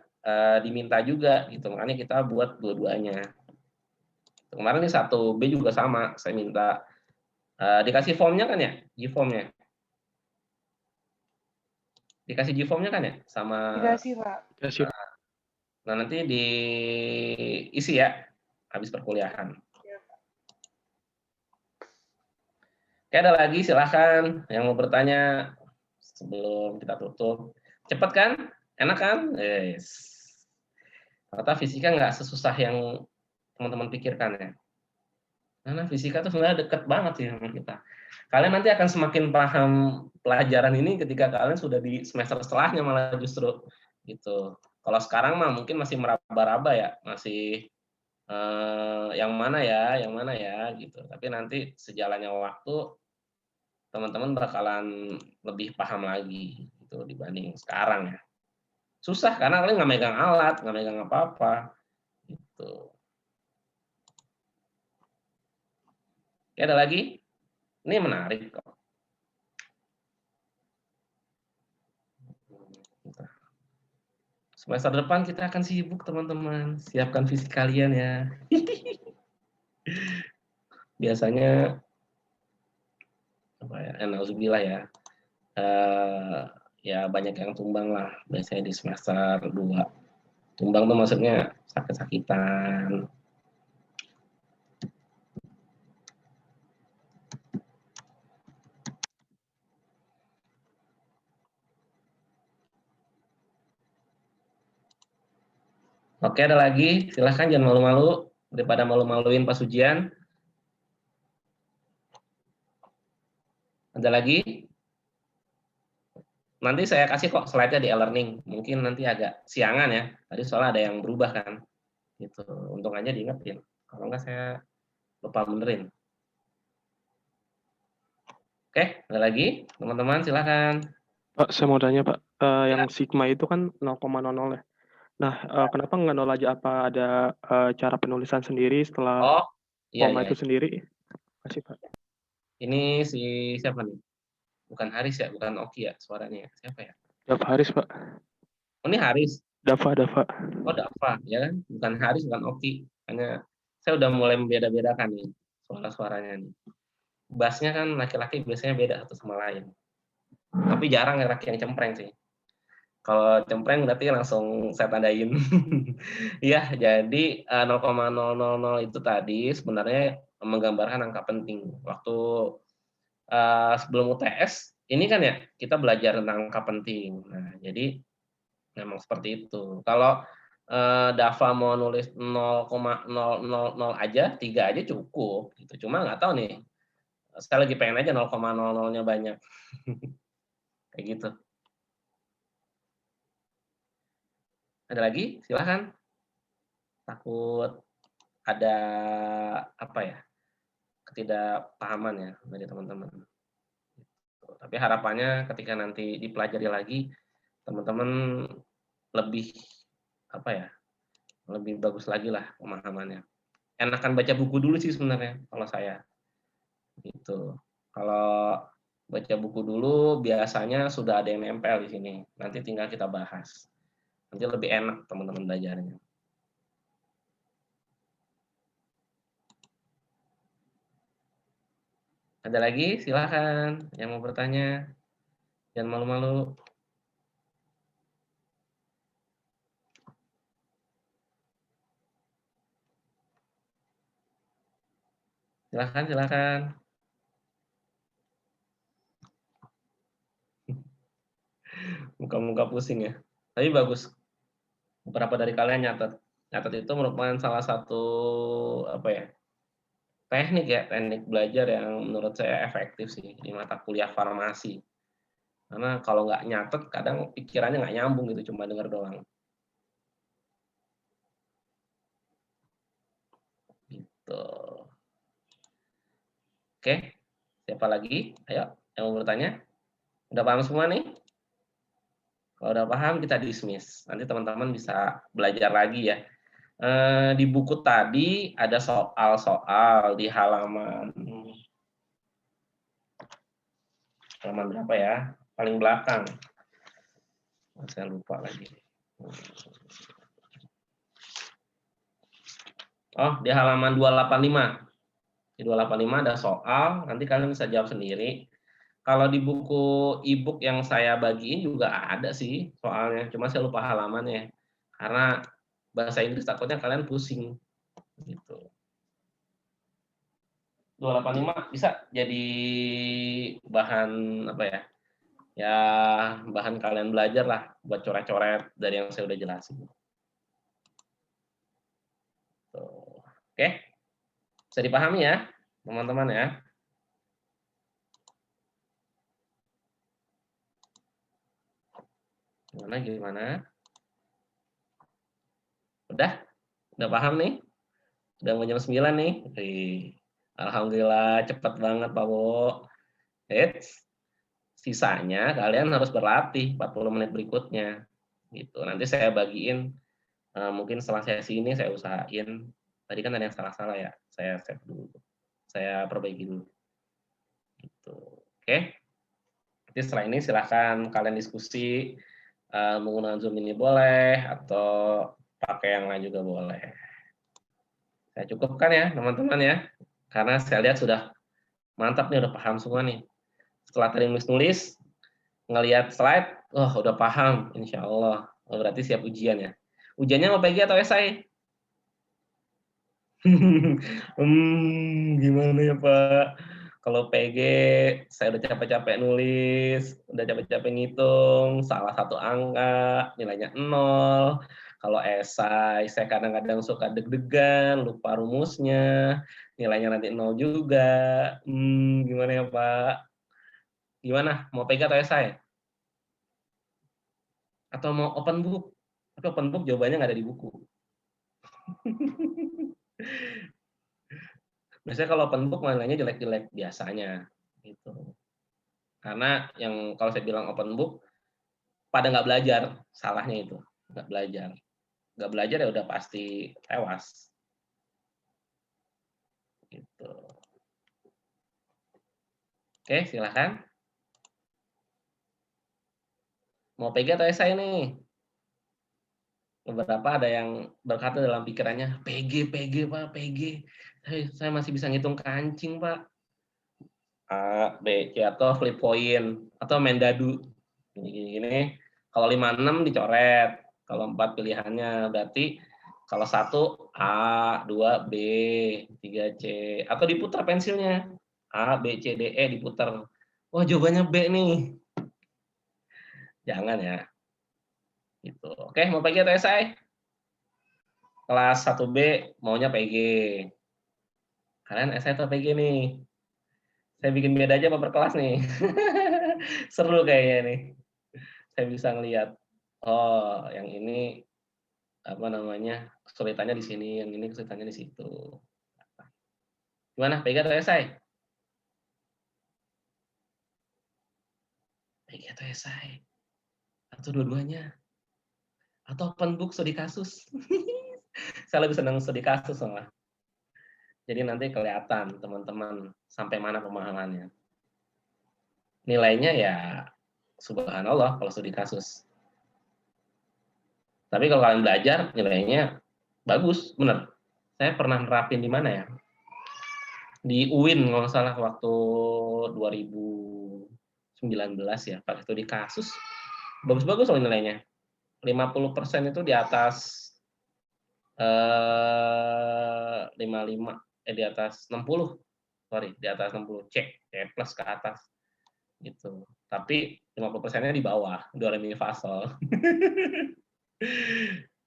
diminta juga gitu. Makanya kita buat dua-duanya. Kemarin nih 1B juga sama, saya minta dikasih formnya kan ya, G-formnya. Dikasih G-formnya kan ya, sama. Dikasih, Pak. Nah nanti diisi ya, habis perkuliahan. Oke, ada lagi silahkan yang mau bertanya sebelum kita tutup. Cepet kan? Enak kan? Yes. Ternyata fisika nggak sesusah yang teman-teman pikirkan ya. Karena fisika tuh sebenarnya deket banget sih sama kita. Kalian nanti akan semakin paham pelajaran ini ketika kalian sudah di semester setelahnya malah justru gitu. Kalau sekarang mah mungkin masih meraba-raba ya, masih yang mana ya gitu. Tapi nanti sejalannya waktu teman-teman bakalan lebih paham lagi gitu dibanding sekarang ya. Susah karena kalian nggak megang alat, nggak megang apa-apa gitu. Oke, ada lagi? Ini menarik kok. Semester depan kita akan sibuk teman-teman. Siapkan fisik kalian ya. Biasanya apa ya? Nauzubillah ya. Ya banyak yang tumbang lah. Biasanya di semester 2. Tumbang tuh maksudnya sakit-sakitan. Oke, ada lagi? Silahkan jangan malu-malu daripada malu-maluin pas ujian. Ada lagi? Nanti saya kasih kok slide-nya di e-learning. Mungkin nanti agak siangan ya. Tadi soalnya ada yang berubah kan. Gitu. Untung aja diingetin. Kalau enggak saya lupa benerin. Oke, ada lagi? Teman-teman silahkan. Pak, saya mau tanya Pak, yang sigma itu kan 0,00 ya. Nah, kenapa nggak 0 aja? Apa ada cara penulisan sendiri setelah Oh, iya, koma iya. itu sendiri? Kasih Pak. Ini si siapa nih? Bukan Haris ya, bukan Oki ya suaranya. Siapa ya? Dava Haris Pak. Oh, ini Haris. Dava. Oh, Dava, ya kan? Bukan Haris, bukan Oki. Hanya saya udah mulai membeda-bedakan nih suara-suaranya nih. Bassnya kan laki-laki biasanya beda satu sama lain. Tapi jarang laki yang cempreng sih. Kalau cempreng berarti langsung saya tandain. Ya, jadi 0,000 itu tadi sebenarnya menggambarkan angka penting. Waktu sebelum UTS, ini kan ya kita belajar tentang angka penting. Nah, jadi memang seperti itu. Kalau Dava mau nulis 0,000 aja, 3 aja cukup. Gitu. Cuma nggak tahu nih, saya lagi pengen aja 0,00-nya banyak. Kayak gitu. Ada lagi? Silahkan. Takut ada apa ya, ketidakpahaman ya dari teman-teman. Tapi harapannya ketika nanti dipelajari lagi, teman-teman lebih apa ya, lebih bagus lagi lah pemahamannya. Enakan baca buku dulu sih sebenarnya kalau saya. Gitu. Kalau baca buku dulu biasanya sudah ada yang nempel di sini. Nanti tinggal kita bahas. Nanti lebih enak teman-teman belajarnya. Ada lagi? Silahkan yang mau bertanya. Jangan malu-malu. Silahkan. Muka-muka pusing ya. Tapi bagus. Beberapa dari kalian nyatet itu merupakan salah satu apa ya, teknik ya, teknik belajar yang menurut saya efektif sih di mata kuliah farmasi. Karena kalau nggak nyatet, kadang pikirannya nggak nyambung gitu, cuma denger doang. Gitu. Oke, siapa lagi? Ayo, yang mau bertanya? Udah paham semua nih? Kalau udah paham, kita dismiss. Nanti teman-teman bisa belajar lagi ya. Di buku tadi ada soal-soal di halaman berapa ya? Paling belakang. Saya lupa lagi. Oh, di halaman 285. Di 285 ada soal, nanti kalian bisa jawab sendiri. Kalau di buku e-book yang saya bagiin juga ada sih soalnya, cuma saya lupa halamannya. Karena bahasa Inggris takutnya kalian pusing. Gitu. 285 bisa jadi bahan apa ya? Ya, bahan kalian belajar lah buat coret-coret dari yang saya udah jelasin. Tuh. Oke. Bisa dipahami ya, teman-teman ya. Gimana? Udah paham nih? Udah mau jam 9 nih? Alhamdulillah, cepat banget Pak Bo. Sisanya kalian harus berlatih 40 menit berikutnya. Gitu. Nanti saya bagiin, mungkin setelah sesi ini saya usahain. Tadi kan ada yang salah-salah ya, saya save dulu. Saya perbaiki dulu. Gitu. Oke. Nanti setelah ini silahkan kalian diskusi, menggunakan Zoom ini boleh, atau pakai yang lain juga boleh. Saya cukupkan ya teman-teman ya, karena saya lihat sudah mantap nih, udah paham semua nih. Setelah tadi nulis, ngelihat slide, udah paham, insya Allah. Berarti siap ujian ya. Ujiannya mau PG atau esai? Gimana ya Pak? Kalau PG, saya udah capek-capek nulis, udah capek-capek ngitung, salah satu angka, nilainya 0. Kalau esai, saya kadang-kadang suka deg-degan, lupa rumusnya, nilainya nanti 0 juga. Gimana ya Pak? Gimana? Mau PG atau esai? Atau mau open book? Tapi open book jawabannya nggak ada di buku. Biasanya kalau open book nilainya jelek-jelek biasanya. Gitu. Karena yang kalau saya bilang open book, pada nggak belajar, salahnya itu. Nggak belajar. Nggak belajar ya udah pasti tewas. Gitu. Oke, silakan. Mau PG atau esai nih? Beberapa ada yang berkata dalam pikirannya, PG Pak, PG. Saya masih bisa ngitung kancing Pak. A, B, C, atau flip point, atau main dadu. Gini. Kalau 56 dicoret. Kalau 4 pilihannya, berarti kalau 1 A, 2 B, 3 C, atau diputar pensilnya. A, B, C, D, E diputar. Wah, jawabannya B nih. Jangan ya. Gitu. Oke, mau PG atau esai? Kelas 1B maunya PG. Kalian esai atau PG nih? Saya bikin beda aja per kelas nih. Seru kayaknya nih. Saya bisa ngelihat, oh yang ini apa namanya, kesulitannya di sini, yang ini kesulitannya di situ. Gimana, PG atau esai? PG atau esai? Atau dua-duanya? Atau open book studi kasus? Saya lebih senang studi kasus malah. Jadi nanti kelihatan teman-teman sampai mana pemahamannya. Nilainya ya subhanallah kalau studi kasus. Tapi kalau kalian belajar nilainya bagus, bener. Saya pernah nerapin di mana ya? Di UIN kalau nggak salah waktu 2019 ya, pakai studi kasus. Bagus-bagus loh nilainya. 50% itu di atas 55, di atas 60. Sorry, di atas 60, C plus ke atas. Gitu. Tapi 50%-nya di bawah, do re mi fa sol.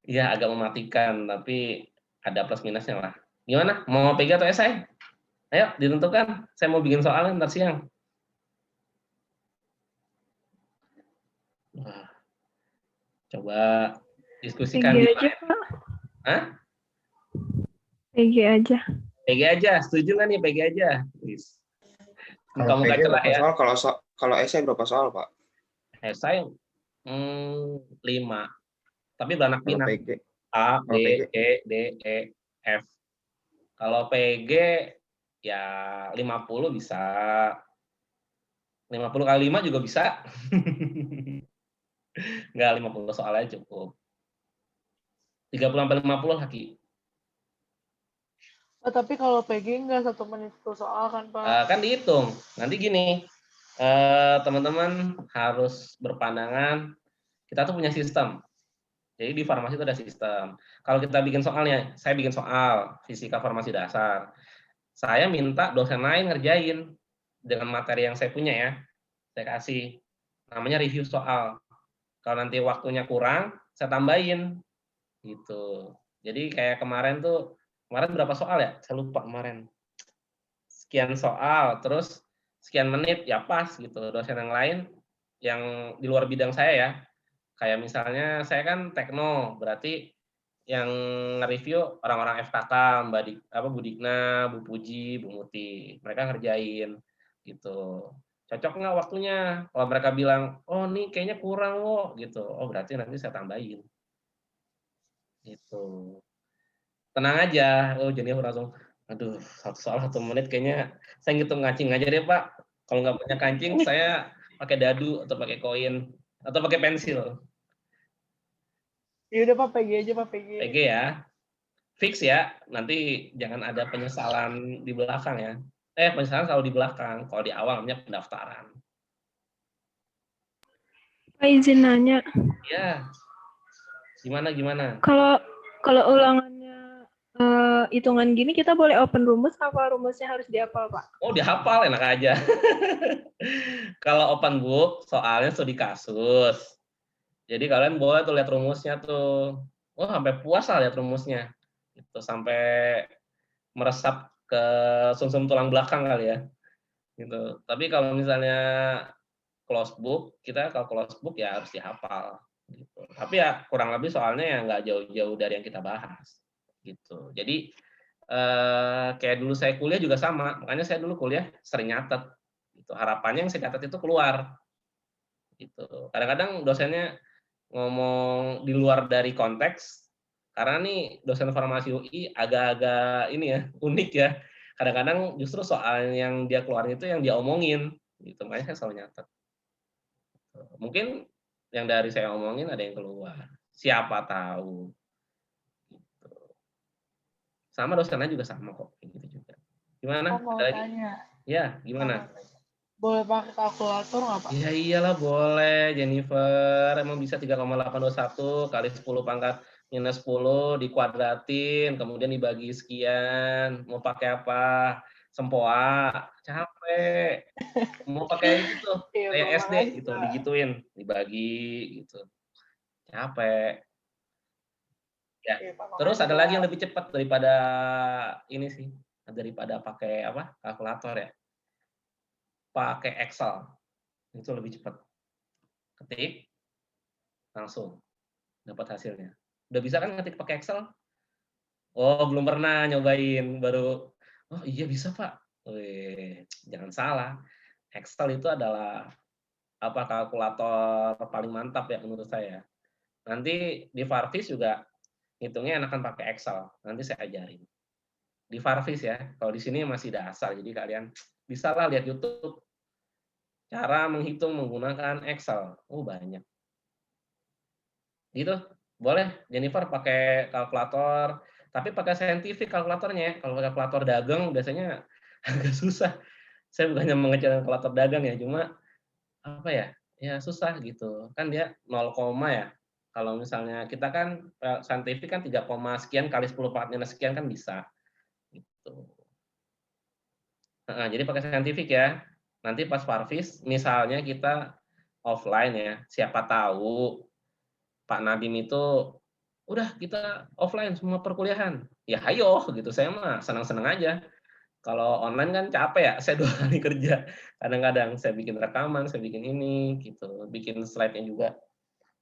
Ya agak mematikan, tapi ada plus minusnya lah. Gimana? Mau PG atau esai? Ayo ditentukan, saya mau bikin soalnya ntar siang. Wah, coba diskusikan PG di aja, line. Pak. Hah? PG aja. PG aja, setuju nggak nih PG aja? Wis. Kalau Muka-muka PG cerah berapa ya. soal? Kalau esai berapa soal, Pak? Esai 5. Tapi beranak Kalau pinak. PG. A, Kalau B, PG. C, D, E, F. Kalau PG ya 50 bisa. 50 kali 5 juga bisa. Enggak, 50 soal aja cukup. 30 sampai 50 lah, Ki. Oh, tapi kalau PG nggak 1 menit per soal kan, Pak? Kan dihitung. Nanti gini, teman-teman harus berpandangan, kita tuh punya sistem. Jadi di farmasi itu ada sistem. Kalau kita bikin soalnya, saya bikin soal fisika farmasi dasar. Saya minta dosen lain ngerjain dengan materi yang saya punya ya. Saya kasih. Namanya review soal. Kalau nanti waktunya kurang, saya tambahin. Gitu. Jadi kayak kemarin berapa soal ya? Saya lupa kemarin. Sekian soal, terus sekian menit, ya pas gitu. Dosen yang lain yang di luar bidang saya ya, kayak misalnya saya kan tekno, berarti yang nge-review orang-orang FKK, Bu Dikna, Bu Puji, Bu Muti, mereka ngerjain gitu. Cocok nggak waktunya? Kalau mereka bilang, oh nih kayaknya kurang kok gitu, oh berarti nanti saya tambahin. Gitu. Tenang aja, oh jadi langsung, aduh satu soal 1 menit kayaknya saya ngitung kancing aja deh Pak. Kalau nggak punya kancing saya pakai dadu atau pakai koin atau pakai pensil. Ya udah Pak, PG aja Pak, PG. PG ya. Fix ya, nanti jangan ada penyesalan di belakang ya. Penyesalan selalu di belakang, kalau di awal namanya pendaftaran. Pak izin nanya, Ya, gimana? kalau ulangannya hitungan gini kita boleh open rumus apa rumusnya harus dihafal, Pak? Oh, dihafal enak aja. Kalau open book, soalnya studi kasus. Jadi kalian boleh tuh lihat rumusnya tuh. Oh, sampai puas lah lihat rumusnya. Itu sampai meresap ke sumsum tulang belakang kali ya. Gitu. Tapi kalau misalnya close book, kita kalau close book ya harus dihafal. Gitu. Tapi ya kurang lebih soalnya ya nggak jauh-jauh dari yang kita bahas. Gitu. Jadi kayak dulu saya kuliah juga sama, makanya saya dulu kuliah sering nyatet. Gitu. Harapannya yang saya catat itu keluar. Gitu. Kadang-kadang dosennya ngomong di luar dari konteks, karena nih dosen farmasi UI agak-agak ini ya, unik ya. Kadang-kadang justru soal yang dia keluarin itu yang dia omongin, gitu. Makanya saya selalu nyatet. Mungkin yang dari saya omongin ada yang keluar. Siapa tahu. Gitu. Sama dosennya juga sama kok, gitu juga. Gimana? Mau Ada lagi? tanya. Ya, gimana? Boleh pakai kalkulator nggak Pak? Ya iyalah boleh, Jennifer. Emang bisa 3,821 kali 10 pangkat minus 10 dikuadratin, kemudian dibagi sekian. Mau pakai apa? Sempoa. Capek. Mau pakai gitu, Iya, kayak Pak, SD makasih, gitu, Pak. digituin, dibagi gitu. Capek. Ya. Iya, Pak, Terus makasih, ada lagi Pak. yang lebih cepat daripada ini sih, daripada pakai apa? Kalkulator ya. Pakai Excel. Itu lebih cepat. Ketik, langsung dapat hasilnya. Udah bisa kan ngetik pakai Excel? Oh, belum pernah nyobain, baru, oh iya bisa Pak. Wih, jangan salah. Excel itu adalah kalkulator paling mantap ya menurut saya. Nanti di Farvis juga ngitungnya enakan pakai Excel. Nanti saya ajarin. Di Farvis ya. Kalau di sini masih dasar, jadi kalian bisa lah lihat YouTube cara menghitung menggunakan Excel. Banyak. Gitu. Boleh Jennifer pakai kalkulator, tapi pakai scientific kalkulatornya ya. Kalau kalkulator dagang biasanya agak susah. Saya bukannya mengecilkan kalkulator dagang ya, cuma apa ya? Ya susah gitu. Kan dia 0, ya. Kalau misalnya kita kan scientific kan 3, sekian kali 10 pangkat minus sekian kan bisa. Gitu. Jadi pakai scientific ya. Nanti pas Farvis misalnya kita offline ya, siapa tahu Pak Nadim itu udah kita offline semua perkuliahan. Ya ayo gitu, saya mah senang-senang aja. Kalau online kan capek ya, saya 2 kali kerja. Kadang-kadang saya bikin rekaman, saya bikin ini, gitu. Bikin slide-nya juga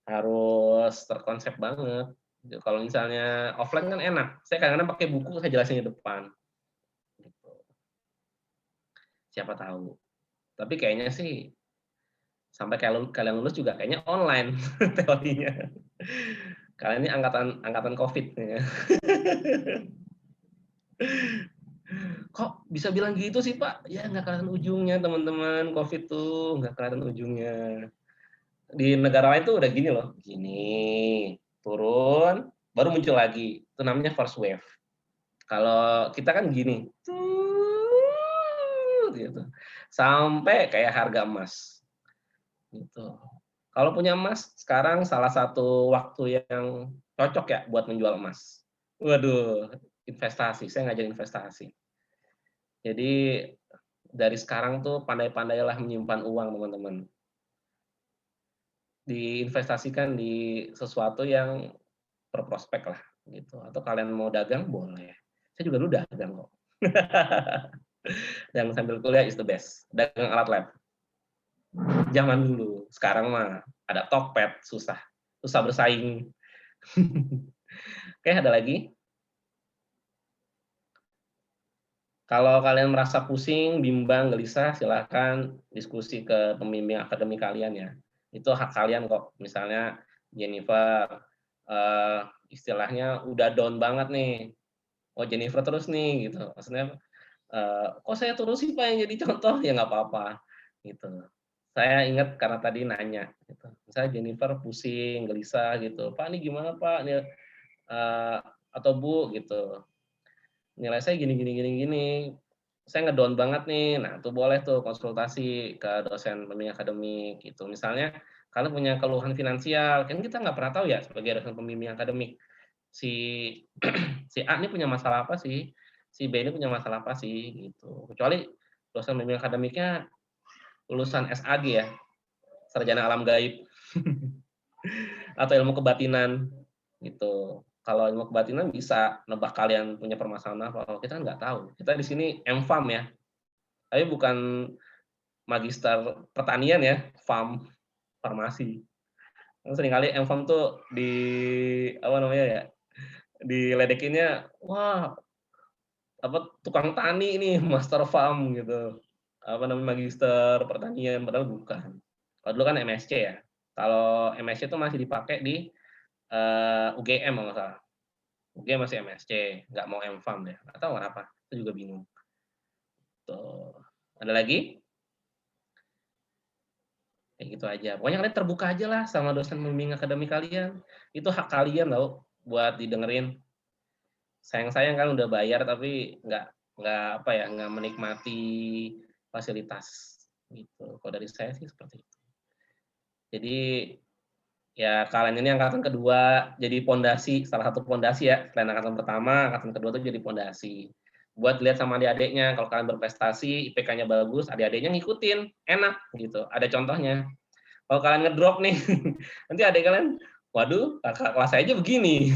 harus terkonsep banget. Gitu. Kalau misalnya offline kan enak. Saya kadang-kadang pakai buku, saya jelasin di depan. Gitu. Siapa tahu. Tapi kayaknya sih sampai kalian lulus juga kayaknya online teorinya. Kalian ini angkatan COVID. Ya. Kok bisa bilang gitu sih Pak? Ya nggak kelihatan ujungnya teman-teman, COVID tuh nggak kelihatan ujungnya. Di negara lain tuh udah gini loh, gini, turun, baru muncul lagi. Itu namanya first wave. Kalau kita kan gini, gitu. Sampai kayak harga emas. Gitu. Kalau punya emas, sekarang salah satu waktu yang cocok ya buat menjual emas. Waduh, investasi. Saya ngajarin investasi. Jadi dari sekarang tuh pandai-pandailah menyimpan uang, teman-teman. Diinvestasikan di sesuatu yang berprospek lah, gitu. Atau kalian mau dagang boleh. Saya juga dulu dagang kok. Dagang sambil kuliah is the best. Dagang alat lab. Zaman dulu. Sekarang mah ada Tokped, susah bersaing. Oke, ada lagi? Kalau kalian merasa pusing, bimbang, gelisah, silahkan diskusi ke pembimbing akademik kalian ya. Itu hak kalian kok. Misalnya Jennifer, istilahnya udah down banget nih. Oh Jennifer terus nih gitu. Maksudnya, kok saya terus sih Pak yang jadi contoh? Ya nggak apa-apa. Gitu. Saya ingat karena tadi nanya. Gitu. Misalnya Jennifer pusing, gelisah gitu. Pak ini gimana Pak? Ini, atau Bu gitu. Nilai saya gini. Saya ngedown banget nih. Nah, itu boleh tuh konsultasi ke dosen pembimbing akademik gitu. Misalnya kalian punya keluhan finansial, kan kita nggak pernah tahu ya sebagai dosen pembimbing akademik si si A ini punya masalah apa sih, si B ini punya masalah apa sih gitu. Kecuali dosen pembimbing akademiknya lulusan SAG ya, sarjana alam gaib atau ilmu kebatinan gitu. Kalau ilmu kebatinan bisa nebak kalian punya permasalahan apa. Kalau kita nggak tahu. Kita di sini MFAM ya, tapi bukan magister pertanian ya, farmasi. Seringkali MFAM tuh di apa namanya ya, diledekinnya, wah apa tukang tani nih, master farm gitu. Apa namanya magister pertanian, padahal bukan. Kalau dulu kan MSc ya. Kalau MSc itu masih dipakai di UGM kalau nggak salah. UGM masih MSc, nggak mau MFAM deh. Nggak tahu kenapa, itu juga bingung. Tuh. Ada lagi? Kayak gitu aja. Pokoknya kalian terbuka aja lah sama dosen pembimbing akademik kalian. Itu hak kalian tau buat didengerin. Sayang-sayang kan udah bayar tapi nggak menikmati fasilitas gitu. Kalau dari saya sih seperti itu. Jadi ya kalian ini angkatan kedua jadi pondasi, salah satu pondasi ya. Selain angkatan pertama, angkatan kedua tuh jadi pondasi. Buat lihat sama adik-adiknya, kalau kalian berprestasi, IPK-nya bagus, adik-adiknya ngikutin, enak gitu. Ada contohnya. Kalau kalian ngedrop nih, nanti adik kalian, waduh, kakak kelas saya aja begini.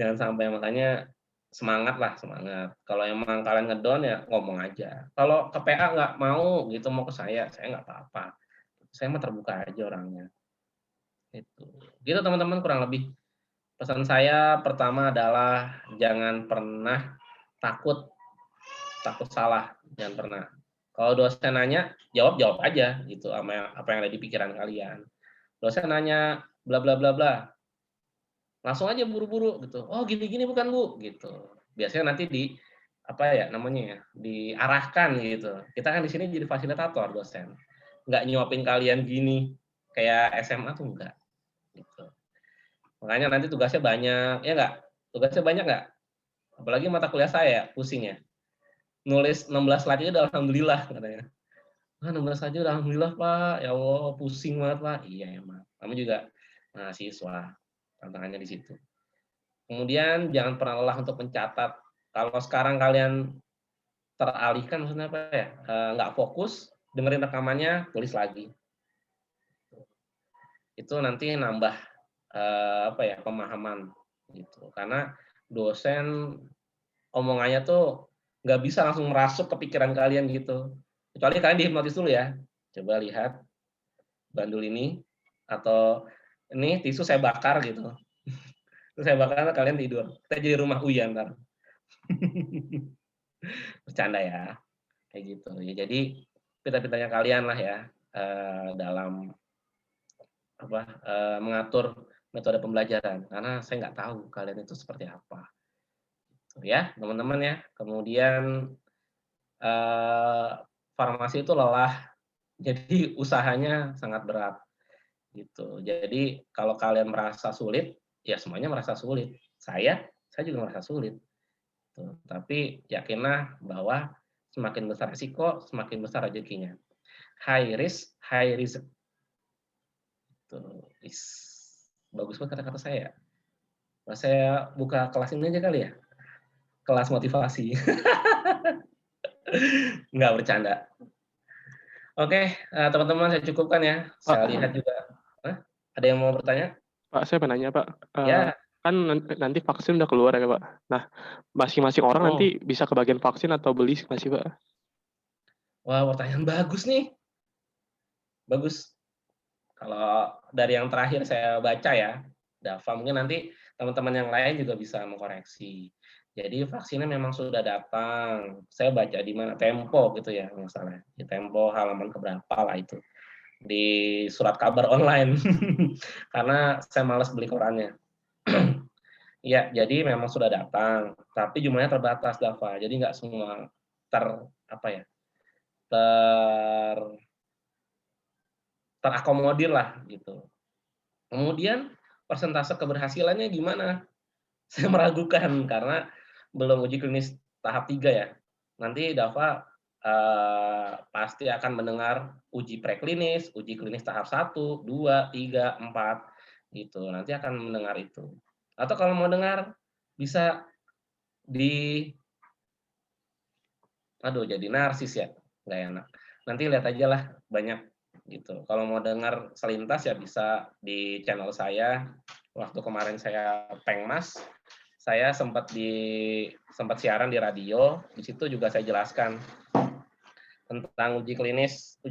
Jangan sampai, makanya semangat lah, semangat. Kalau emang kalian ngedown ya ngomong aja. Kalau ke PA nggak mau gitu mau ke saya nggak apa-apa. Saya mah terbuka aja orangnya. Gitu teman-teman kurang lebih. Pesan saya pertama adalah jangan pernah takut salah, jangan pernah. Kalau dosen nanya, jawab aja gitu apa yang ada di pikiran kalian. Dosen nanya bla bla bla bla, langsung aja buru-buru gitu. Oh gini-gini bukan Bu gitu. Biasanya nanti diarahkan gitu. Kita kan di sini jadi fasilitator dosen. Nggak nyuapin kalian gini kayak SMA tuh enggak gitu. Makanya nanti tugasnya banyak, ya nggak? Tugasnya banyak nggak? Apalagi mata kuliah saya, pusing ya. Nulis 16 slide aja udah alhamdulillah katanya. 16 aja udah alhamdulillah Pak, ya Allah pusing banget Pak. Iya emang, kamu juga mahasiswa, tantangannya di situ. Kemudian jangan pernah lelah untuk mencatat. Kalau sekarang kalian teralihkan, maksudnya apa ya, nggak fokus, dengerin rekamannya, tulis lagi. Itu nanti nambah pemahaman gitu. Karena dosen omongannya tuh nggak bisa langsung merasuk ke pikiran kalian gitu. Kecuali kalian dihipnotis dulu ya. Coba lihat bandul ini, atau ini tisu saya bakar gitu. Terus saya bakar, kalian tidur. Kita jadi rumah Uya ntar. Bercanda ya. Kayak gitu. Ya, jadi pintar-pintarnya kalian lah ya dalam mengatur metode pembelajaran. Karena saya nggak tahu kalian itu seperti apa. Ya, teman-teman ya. Kemudian farmasi itu lelah. Jadi usahanya sangat berat. Gitu. Jadi kalau kalian merasa sulit, ya semuanya merasa sulit. Saya juga merasa sulit. Tuh. Tapi yakinlah bahwa semakin besar risiko, semakin besar rezekinya. High risk, high result. Tuh. Bagus banget kata-kata saya. Nah, saya buka kelas ini aja kali ya. Kelas motivasi. Nggak bercanda. Oke, teman-teman saya cukupkan ya. Saya lihat juga. Ada yang mau bertanya? Pak, saya penanya Pak. Ya. Kan nanti vaksin udah keluar ya Pak. Nah, masing-masing orang nanti bisa kebagian vaksin atau beli nggak sih Pak? Wah, pertanyaan bagus nih. Bagus. Kalau dari yang terakhir saya baca ya, Dava, mungkin nanti teman-teman yang lain juga bisa mengkoreksi. Jadi vaksinnya memang sudah datang. Saya baca di mana, Tempo gitu ya, misalnya. Di Tempo halaman keberapa lah itu. Di surat kabar online. Karena saya malas beli korannya. Ya, jadi memang sudah datang. Tapi jumlahnya terbatas, Dava. Jadi nggak semua terakomodir lah gitu. Kemudian persentase keberhasilannya gimana? Saya meragukan karena belum uji klinis tahap 3 ya. Nanti Dava pasti akan mendengar uji preklinis, uji klinis tahap 1, 2, 3, 4 gitu. Nanti akan mendengar itu. Atau kalau mau dengar bisa jadi narsis ya, nggak enak. Nanti lihat aja lah banyak gitu. Kalau mau dengar selintas ya bisa di channel saya. Waktu kemarin saya Pengmas, saya sempat siaran di radio. Di situ juga saya jelaskan tentang uji preklinis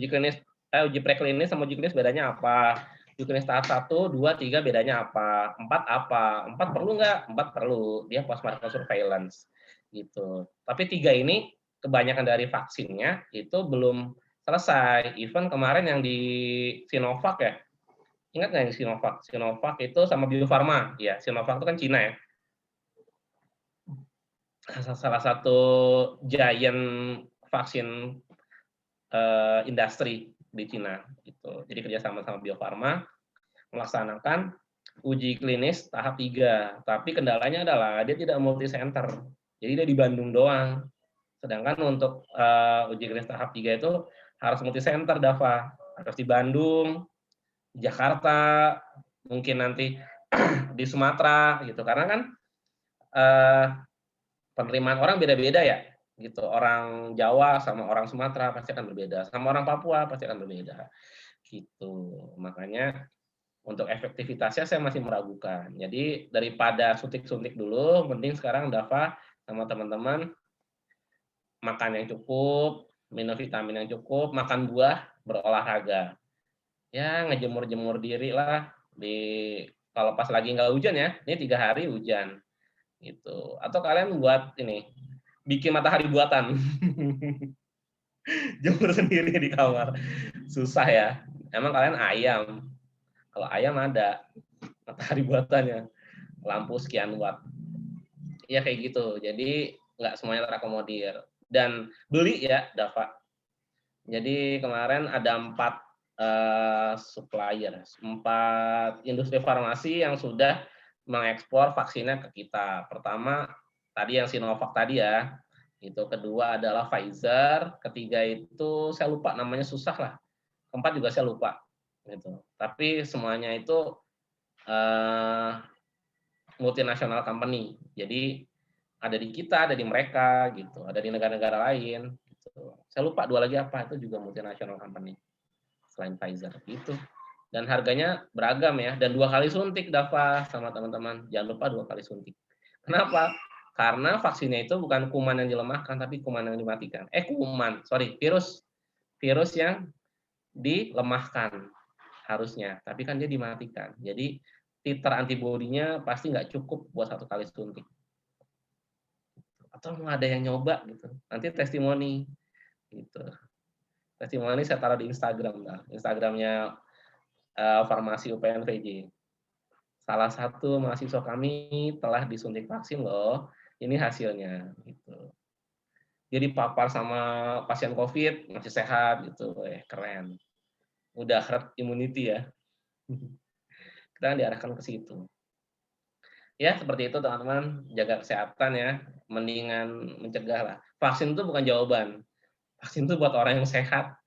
sama uji klinis bedanya apa. Uji klinis tahap 1, 2, 3 bedanya apa. 4 apa. 4 perlu nggak? 4 perlu. Dia post market surveillance gitu. Tapi 3 ini kebanyakan dari vaksinnya itu belum selesai. Even kemarin yang di Sinovac ya. Ingat nggak yang Sinovac? Sinovac itu sama Bio Farma. Ya, Sinovac itu kan Cina ya. Salah satu giant vaksin industri di Cina. Gitu. Jadi kerjasama sama Bio Farma melaksanakan uji klinis tahap 3. Tapi kendalanya adalah dia tidak multi center. Jadi dia di Bandung doang. Sedangkan untuk uji klinis tahap 3 itu harus multi center, Dava. Harus di Bandung, Jakarta, mungkin nanti di Sumatera gitu. Karena kan penerimaan orang beda-beda ya. Gitu. Orang Jawa sama orang Sumatera pasti akan berbeda. Sama orang Papua pasti akan berbeda. Gitu. Makanya untuk efektivitasnya saya masih meragukan. Jadi daripada suntik-suntik dulu, mending sekarang Dava sama teman-teman makan yang cukup, minum vitamin yang cukup, makan buah, berolahraga. Ya, ngejemur-jemur diri lah. Kalau pas lagi nggak hujan ya, ini 3 hari hujan. Gitu. Atau kalian buat ini, bikin matahari buatan. Jemur sendiri di kamar. Susah ya. Emang kalian ayam. Kalau ayam ada matahari buatannya. Lampu sekian watt. Ya kayak gitu. Jadi nggak semuanya terakomodir. Dan beli ya, Dava. Jadi kemarin ada 4 supplier, 4 industri farmasi yang sudah mengekspor vaksinnya ke kita. Pertama, tadi yang Sinovac tadi ya. Itu kedua adalah Pfizer, ketiga itu saya lupa namanya, susah lah. Keempat juga saya lupa. Gitu. Tapi semuanya itu multinational company. Jadi ada di kita, ada di mereka, gitu. Ada di negara-negara lain. Gitu. Saya lupa 2 lagi apa, itu juga multinational company. Selain Pfizer, gitu. Dan harganya beragam ya. Dan 2 kali suntik, Dava, sama teman-teman. Jangan lupa 2 kali suntik. Kenapa? Karena vaksinnya itu bukan kuman yang dilemahkan, tapi kuman yang dimatikan. Virus. Virus yang dilemahkan harusnya, tapi kan dia dimatikan. Jadi titer antibodinya pasti nggak cukup buat 1 kali suntik. Atau mau ada yang nyoba gitu, nanti testimoni gitu. Testimoni saya taruh di Instagram, Instagramnya Farmasi UPNVJ. Salah satu mahasiswa kami telah disuntik vaksin loh, ini hasilnya gitu. Jadi papar sama pasien COVID masih sehat gitu, keren. Udah herd immunity ya. Kita diarahkan ke situ. Ya seperti itu teman-teman, jaga kesehatan ya, mendingan mencegah lah. Vaksin itu bukan jawaban. Vaksin itu buat orang yang sehat.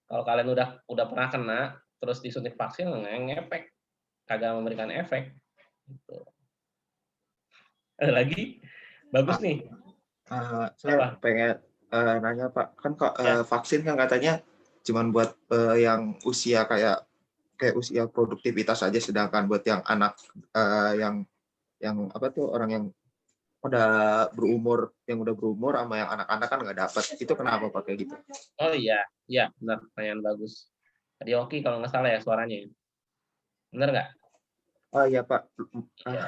Kalau kalian udah pernah kena, terus disuntik vaksin ngefek, kagak memberikan efek. Gitu. Ada lagi? Bagus nih. Saya pengen nanya Pak, kan vaksin kan katanya cuman buat yang usia kayak usia produktivitas aja, sedangkan buat yang anak yang apa tuh, orang yang udah berumur sama yang anak-anak kan nggak dapat. Itu kenapa Pak kayak gitu? Oh iya, benar, pertanyaan bagus. Tadi Oki kalau nggak salah ya suaranya. Benar nggak? Oh iya Pak,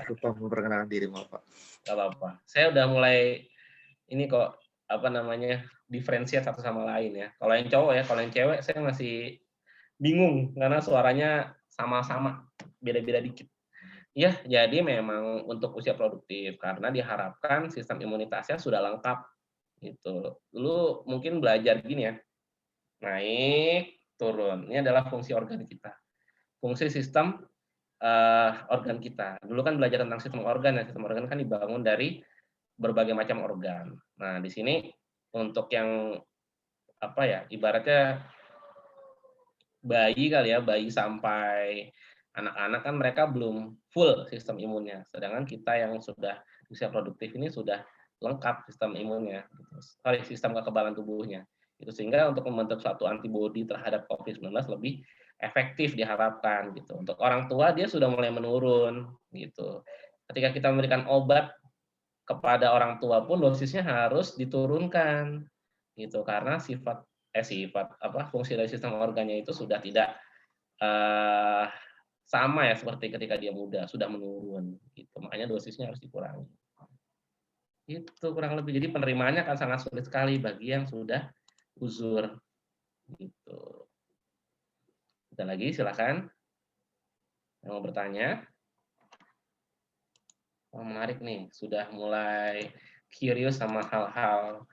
lupa memperkenalkan diri maaf Pak. Nggak apa-apa. Saya udah mulai ini kok diferensiat satu sama lain ya. Kalau yang cowok ya, kalau yang cewek saya masih bingung karena suaranya sama-sama, beda-beda dikit. Ya, jadi memang untuk usia produktif karena diharapkan sistem imunitasnya sudah lengkap gitu. Dulu mungkin belajar gini ya, naik, turun. Ini adalah fungsi organ kita, fungsi sistem organ kita. Dulu kan belajar tentang sistem organ, ya sistem organ kan dibangun dari berbagai macam organ. Nah, di sini untuk yang ibaratnya bayi kali ya, bayi sampai anak-anak kan mereka belum full sistem imunnya, sedangkan kita yang sudah usia produktif ini sudah lengkap sistem imunnya, sistem kekebalan tubuhnya. Itu sehingga untuk membentuk suatu antibodi terhadap COVID-19 lebih efektif diharapkan gitu. Untuk orang tua dia sudah mulai menurun gitu. Ketika kita memberikan obat kepada orang tua pun dosisnya harus diturunkan gitu karena fungsi dari sistem organnya itu sudah tidak sama ya seperti ketika dia muda, sudah menurun gitu. Makanya dosisnya harus dikurangi. Itu kurang lebih. Jadi penerimaannya akan sangat sulit sekali bagi yang sudah uzur gitu. Ada lagi silakan yang mau bertanya. Menarik nih, sudah mulai curious sama hal-hal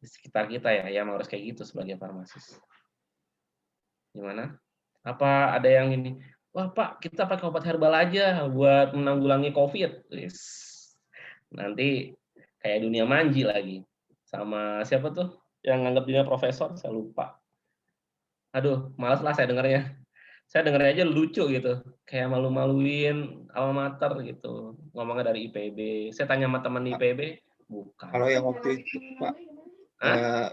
di sekitar kita ya, yang harus kayak gitu sebagai farmasis. Gimana? Apa ada yang ini? Wah Pak, kita pakai obat herbal aja buat menanggulangi COVID. Nanti kayak dunia manji lagi. Sama siapa tuh yang nganggap dirinya profesor, saya lupa. Aduh, malas lah saya dengarnya. Saya dengarnya aja lucu gitu. Kayak malu-maluin alma mater gitu. Ngomongnya dari IPB. Saya tanya sama teman IPB, bukan. Kalau yang waktu itu Pak,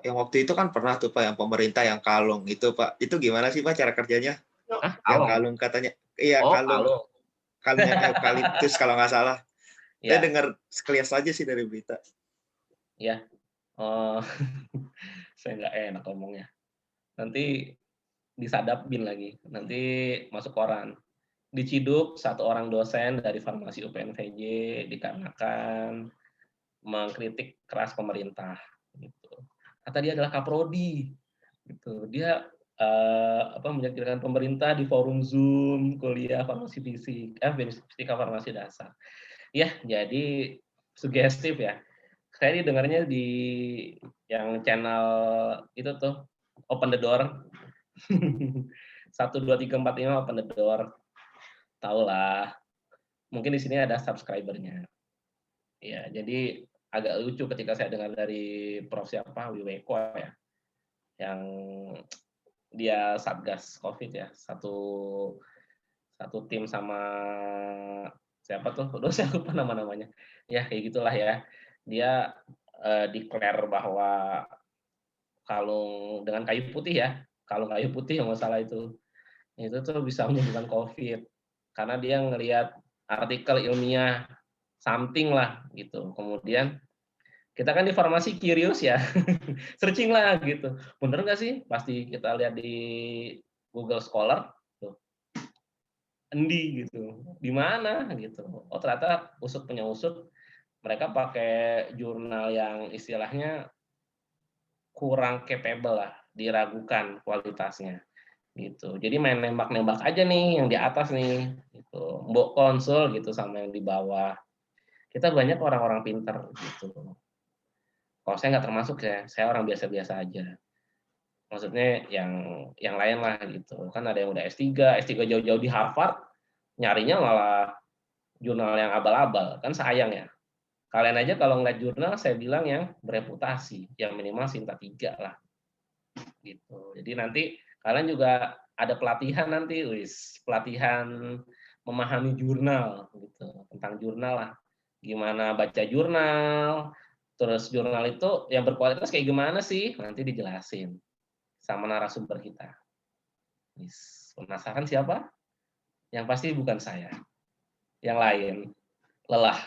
yang waktu itu kan pernah tuh Pak yang pemerintah yang kalung itu Pak. Itu gimana sih Pak cara kerjanya? Yang kalung katanya, iya kalung eukaliptus kalau nggak salah. Saya dengar sekilas aja sih dari berita. Ya, saya nggak enak ngomongnya. Nanti disadapin lagi, nanti masuk koran. Diciduk satu orang dosen dari Farmasi UPNVJ dikarenakan mengkritik keras pemerintah. Gitu. Kata dia adalah kaprodi. Gitu. Dia menyaksikan pemerintah di forum Zoom kuliah farmasi fisika farmasi dasar. Ya, jadi sugestif ya. Saya dengarnya di yang channel itu tuh Open the Door. 1, 2, 3, 4, 5 Open the Door. Tahu lah. Mungkin di sini ada subscribernya. Ya, jadi agak lucu ketika saya dengar dari Prof siapa Wiweko ya. Yang dia Satgas COVID ya, satu tim sama siapa tuh, udah saya lupa nama-namanya. Ya kayak gitulah ya. Dia declare bahwa kalung dengan kayu putih ya, kalung kayu putih yang masalah itu tuh bisa menyembuhkan COVID karena dia ngelihat artikel ilmiah something lah gitu. Kemudian kita kan di farmasi curious ya, searching lah gitu. Bener nggak sih? Pasti kita lihat di Google Scholar, tuh, endi gitu, di mana gitu. Oh ternyata usut punya usut, mereka pakai jurnal yang istilahnya kurang capable lah, diragukan kualitasnya gitu. Jadi main nembak-nembak aja nih yang di atas nih, gitu. Mbok konsul gitu sama yang di bawah. Kita banyak orang-orang pinter gitu. Kalau saya nggak termasuk ya, saya orang biasa-biasa aja. Maksudnya yang lain lah gitu. Kan ada yang udah S3 jauh-jauh di Harvard, nyarinya malah jurnal yang abal-abal, kan sayang ya. Kalian aja kalau ngeliat jurnal, saya bilang yang bereputasi, yang minimal Sinta 3 lah. Gitu. Jadi nanti kalian juga ada pelatihan nanti, pelatihan memahami jurnal gitu, tentang jurnal lah. Gimana baca jurnal, terus jurnal itu yang berkualitas kayak gimana sih? Nanti dijelasin sama narasumber kita. Penasaran siapa? Yang pasti bukan saya. Yang lain, lelah.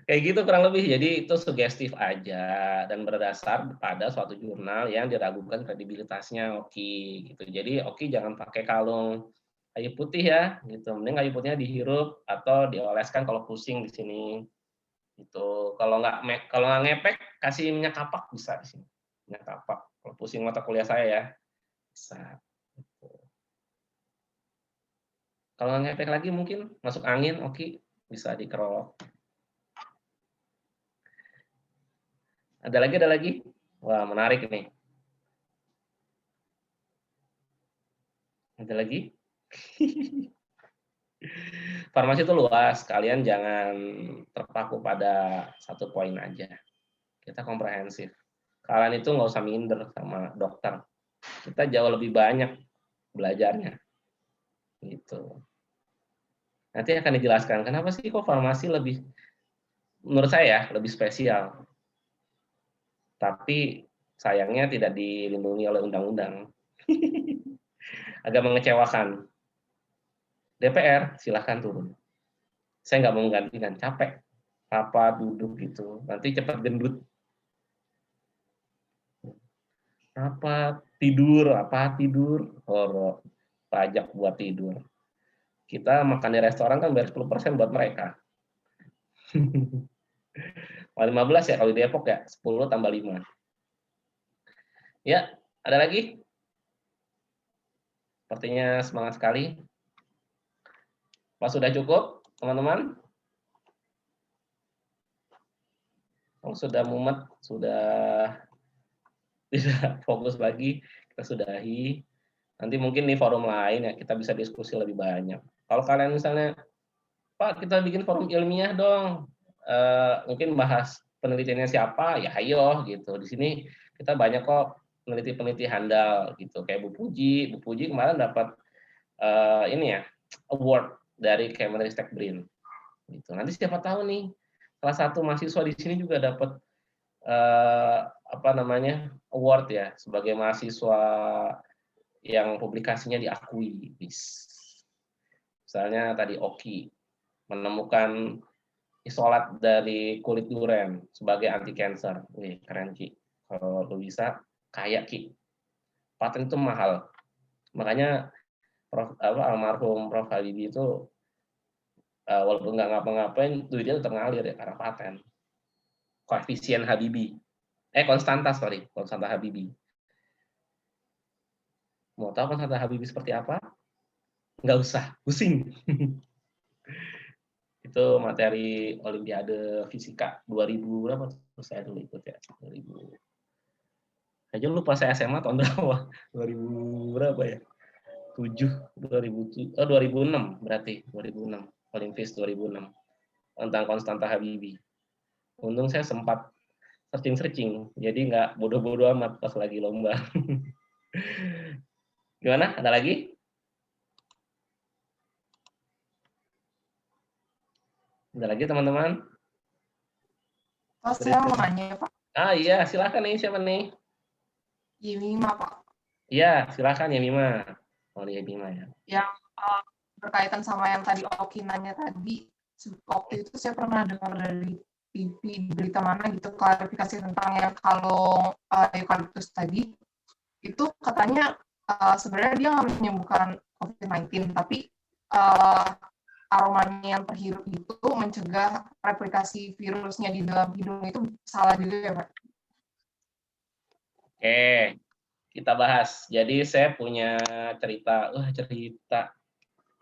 Kayak gitu kurang lebih. Jadi itu sugestif aja dan berdasar pada suatu jurnal yang diragukan kredibilitasnya Oki gitu. Jadi Oki jangan pakai kalung kayu putih ya gitu. Mending kayu putihnya dihirup atau dioleskan kalau pusing di sini. Itu kalau nggak ngepek kasih minyak kapak bisa di sini. Minyak kapak. Kalau pusing mata kuliah saya ya bisa. Gitu. Kalau nggak ngepek lagi mungkin masuk angin, oke bisa dikerok. Ada lagi? Wah menarik nih. Ada lagi? Farmasi itu luas, kalian jangan terpaku pada satu poin aja. Kita komprehensif. Kalian itu nggak usah minder sama dokter. Kita jauh lebih banyak belajarnya. Gitu. Nanti akan dijelaskan kenapa sih kok farmasi lebih, menurut saya lebih spesial. Tapi sayangnya tidak dilindungi oleh undang-undang. Agak mengecewakan. DPR silahkan turun. Saya nggak mau menggantikan, capek. Apa duduk gitu, nanti cepat gendut. Apa tidur, horor, pajak buat tidur. Kita makan di restoran kan bayar 10% buat mereka. 15 ya kalau di Depok ya, 10 tambah 5. Ya, ada lagi? Sepertinya semangat sekali. Apa sudah cukup, teman-teman? Kalau sudah mumet, sudah tidak fokus lagi, kita sudahi. Nanti mungkin di forum lain ya, kita bisa diskusi lebih banyak. Kalau kalian misalnya, Pak, kita bikin forum ilmiah dong. Mungkin bahas penelitiannya siapa, ya ayo gitu. Di sini kita banyak kok peneliti-peneliti handal gitu. Kayak Bu Puji kemarin dapat ini ya, award dari Kemenristek-Brin. Gitu. Nanti siapa tahu nih, salah satu mahasiswa di sini juga dapat award ya sebagai mahasiswa yang publikasinya diakui. Misalnya tadi Oki menemukan isolat dari kulit duren sebagai anti cancer. Wih, keren Ki. Kalau lu bisa kaya Ki. Paten itu mahal. Makanya almarhum Prof. Habibie itu walaupun nggak ngapa-ngapain, duitnya tetap ngalir ya karena paten. Koefisien Habibie. Konstanta Habibie. Mau tahu konstanta Habibie seperti apa? Nggak usah, pusing. Itu materi Olimpiade Fisika 2000 berapa? Saya dulu ikut ya, 2000. Aja lupa saya SMA tahun berapa? 2000 berapa ya? 2006 berarti 2006. Olimpis 2006 tentang konstanta Habibie. Untung saya sempat searching, jadi nggak bodoh-bodoh amat pas lagi lomba. Gimana? Ada lagi? Ada lagi teman-teman? Pak, saya mau nanya Pak. Iya, silakan nih, siapa nih? Yemima Pak. Iya, silakan Yemima. Oh, Yemima ya. Yang berkaitan sama yang tadi Oki nanya tadi, waktu itu saya pernah dengar dari TV di berita mana gitu klarifikasi tentang yang kalung eukaliptus tadi, itu katanya sebenarnya dia nggak menyembuhkan COVID-19, tapi aromanya yang terhirup itu mencegah replikasi virusnya di dalam hidung. Itu salah juga ya, Pak? Oke, kita bahas. Jadi saya punya cerita,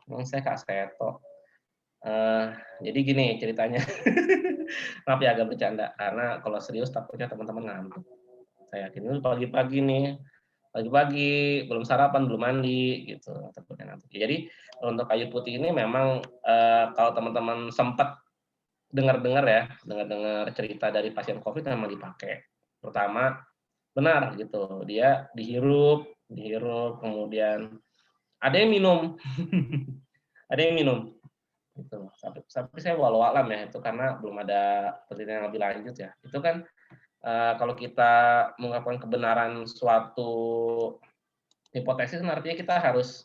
emang saya Kak Seto. Jadi gini ceritanya, maaf ya agak bercanda, karena kalau serius takutnya teman-teman ngantuk. Saya yakin ini pagi-pagi nih, pagi-pagi belum sarapan, belum mandi gitu, takutnya ngantuk. Jadi untuk kayu putih ini memang kalau teman-teman sempat dengar-dengar ya, dengar cerita dari pasien COVID memang dipakai. Pertama benar gitu, dia dihirup, kemudian ada yang minum, ada yang minum. Gitu. Tapi saya walau alam ya itu karena belum ada penelitian yang lebih lanjut ya. Itu kan kalau kita mengungkapkan kebenaran suatu hipotesis, artinya kita harus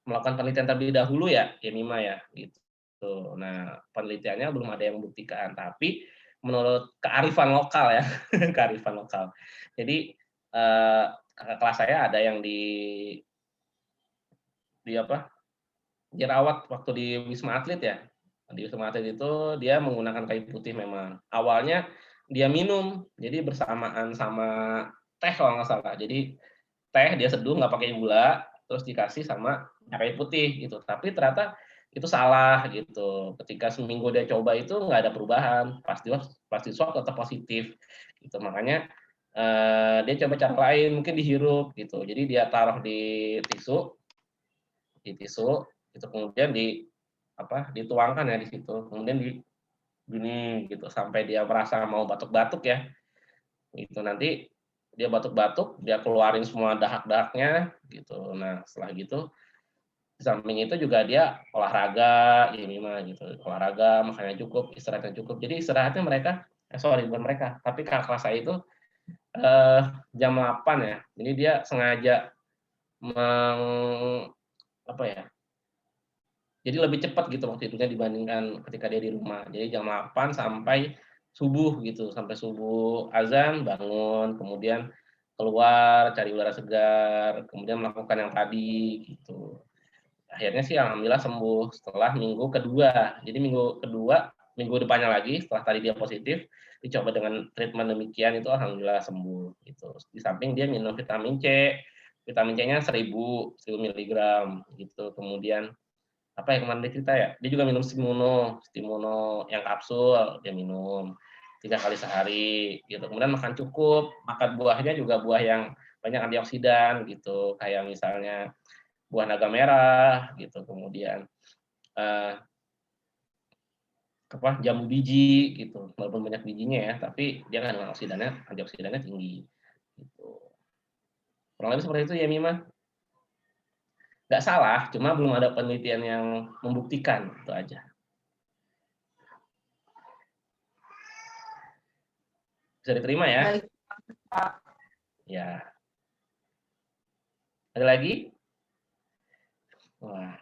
melakukan penelitian terlebih dahulu ya, Mima ya, gitu. Nah, penelitiannya belum ada yang membuktikan, tapi menurut kearifan lokal ya, kearifan lokal. Jadi kakak kelas saya ada yang dirawat waktu di Wisma Atlet ya. Di Wisma Atlet itu dia menggunakan kayu putih memang. Awalnya dia minum, jadi bersamaan sama teh kalau nggak salah. Jadi teh dia seduh nggak pakai gula, terus dikasih sama kayu putih gitu. Tapi ternyata itu salah gitu. Ketika seminggu dia coba itu nggak ada perubahan, pasti swab tetap positif gitu. Makanya dia coba cara lain, mungkin dihirup gitu. Jadi dia taruh di tisu itu kemudian dituangkan ya di situ, kemudian gini gitu sampai dia merasa mau batuk-batuk ya. Itu nanti dia batuk-batuk, dia keluarin semua dahak-dahaknya gitu. Nah, setelah gitu di samping itu juga dia olahraga, ini mah gitu. Olahraga, makannya cukup, istirahatnya cukup. Jadi istirahatnya bukan mereka, tapi kakak kelas saya itu jam 8 ya. Jadi dia sengaja jadi lebih cepat gitu waktu tidurnya dibandingkan ketika dia di rumah. Jadi jam 8 sampai subuh gitu, sampai subuh azan bangun, kemudian keluar cari udara segar, kemudian melakukan yang tadi gitu. Akhirnya sih alhamdulillah sembuh setelah minggu kedua. Jadi minggu depannya lagi setelah tadi dia positif, dicoba dengan treatment demikian itu alhamdulillah sembuh gitu. Di samping dia minum vitamin C. Vitamin C-nya 1000 mg gitu. Kemudian apa yang kemarin cerita ya, dia juga minum Stimuno yang kapsul dia minum 3 kali sehari gitu. Kemudian makan cukup, makan buahnya juga buah yang banyak antioksidan gitu, kayak misalnya buah naga merah gitu, kemudian jambu biji gitu, walaupun banyak bijinya ya, tapi dia kan antioksidannya tinggi gitu. Kurang lebih seperti itu ya Mima. Nggak salah, cuma belum ada penelitian yang membuktikan, itu aja. Bisa diterima ya? Baik, Pak. Ya. Ada lagi? Wah,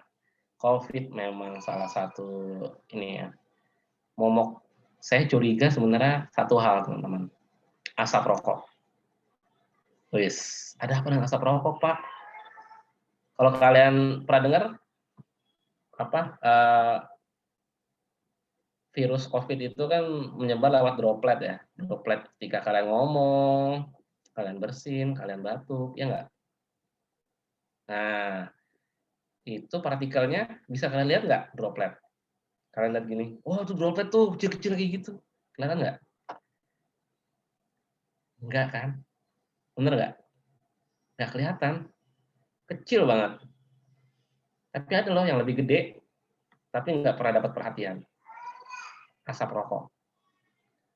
COVID memang salah satu ini ya. Momok. Saya curiga sebenarnya satu hal, teman-teman. Asap rokok. Wis, ada apa dengan asap rokok, Pak? Kalau kalian pernah dengar virus COVID itu kan menyebar lewat droplet ya. Droplet ketika kalian ngomong, kalian bersin, kalian batuk, ya enggak? Nah, itu partikelnya bisa kalian lihat nggak droplet? Kalian lihat gini, oh itu droplet tuh kecil-kecil kayak gitu. Kelihatan nggak? Enggak kan? Bener nggak? Nggak kelihatan. Kecil banget. Tapi ada loh yang lebih gede, tapi nggak pernah dapat perhatian. Asap rokok.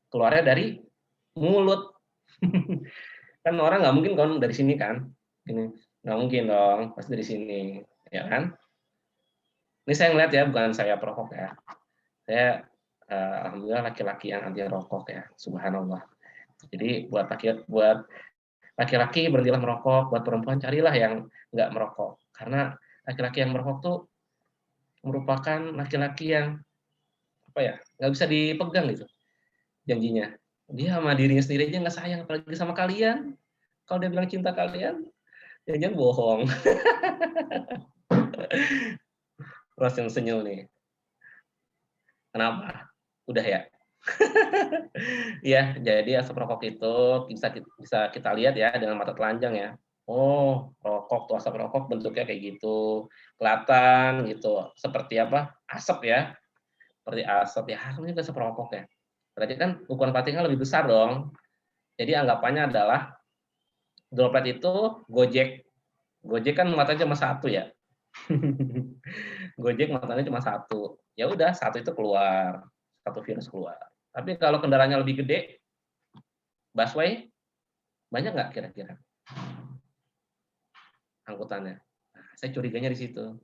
Keluarnya dari mulut. Kan orang nggak mungkin kan dari sini kan. Gini. Nggak mungkin dong, pasti dari sini. Ya kan? Ini saya ngeliat ya, bukan saya perokok ya. Saya alhamdulillah laki-laki yang anti rokok ya, subhanallah. Jadi buat laki-laki berhentilah merokok, buat perempuan carilah yang nggak merokok. Karena laki-laki yang merokok tuh merupakan laki-laki yang apa ya, nggak bisa dipegang gitu janjinya. Dia sama dirinya sendiri aja nggak sayang, apalagi sama kalian. Kalau dia bilang cinta kalian, jangan bohong. Terus yang senyum nih. Kenapa? Udah ya? Ya, jadi asap rokok itu bisa kita lihat ya dengan mata telanjang ya. Oh, rokok tuh asap rokok bentuknya kayak gitu. Kelihatan gitu. Seperti apa? Asap ya. Seperti asap ya, ini asap rokok ya. Berarti kan ukuran partikel lebih besar dong. Jadi anggapannya adalah droplet itu Gojek. Gojek kan matanya cuma satu ya. Gojek matanya cuma satu. Ya udah, satu itu keluar, satu virus keluar. Tapi kalau kendaraannya lebih gede, busway, banyak nggak kira-kira angkutannya? Nah, saya curiganya di situ.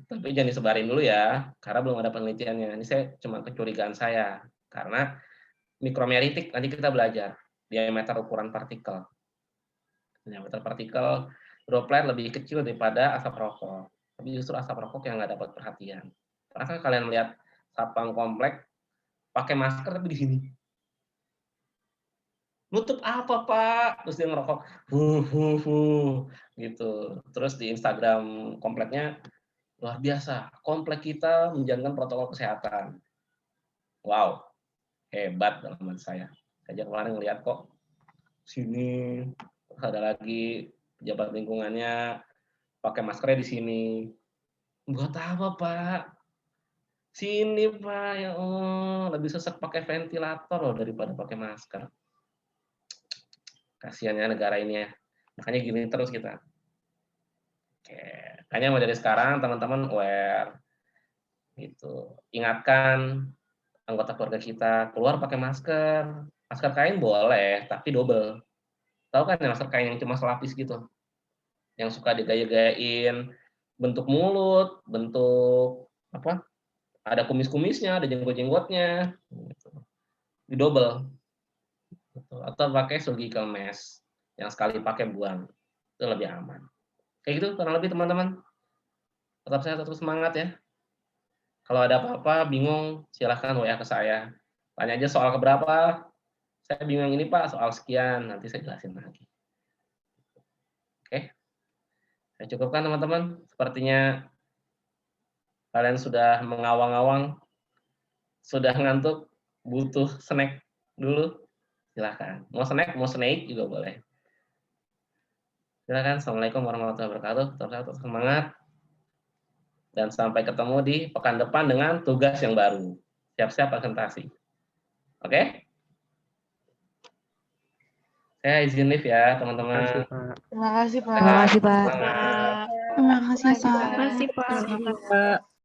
Tapi jangan disebarin dulu ya, karena belum ada penelitiannya. Ini saya cuma kecurigaan saya, karena mikromeritik nanti kita belajar diameter ukuran partikel. Diameter partikel droplet lebih kecil daripada asap rokok. Tapi justru asap rokok yang nggak dapat perhatian. Karena kan kalian lihat satpam komplek pakai masker tapi di sini. Nutup apa Pak? Terus dia ngerokok, gitu. Terus di Instagram kompleknya luar biasa. Komplek kita menjalankan protokol kesehatan. Wow, hebat dalam hati saya. Saya kemarin ngeliat kok sini, terus ada lagi pejabat lingkungannya pakai maskernya di sini. Buat apa Pak? Sini Pak, ya Allah, lebih sesek pakai ventilator loh daripada pakai masker. Kasiannya negara ini ya. Makanya gini terus kita. Oke, makanya mulai dari sekarang teman-teman aware. Gitu. Ingatkan anggota keluarga kita keluar pakai masker. Masker kain boleh, tapi double. Tahu kan ya masker kain yang cuma selapis gitu. Yang suka digaya-gayain bentuk mulut, bentuk apa? Ada kumis-kumisnya, ada jenggot-jenggotnya, gitu. Di double. Atau pakai surgical mask yang sekali pakai buang, itu lebih aman. Kayak gitu kurang lebih teman-teman. Tetap sehat, tetap semangat ya. Kalau ada apa-apa bingung, silahkan WA ke saya. Tanya aja soal keberapa. Saya bingung ini Pak, soal sekian, nanti saya jelasin lagi. Oke, saya cukupkan teman-teman. Sepertinya kalian sudah mengawang-awang, sudah ngantuk, butuh snack dulu. Silahkan. Mau snack, mau snake juga boleh. Silahkan. Assalamualaikum warahmatullahi wabarakatuh. Tetap semangat. Dan sampai ketemu di pekan depan dengan tugas yang baru. Siap-siap presentasi. Oke? Saya izin live ya, teman-teman. Terima kasih Pak. Terima kasih, Pak. Semangat. Terima kasih, Pak. Terima kasih, Pak.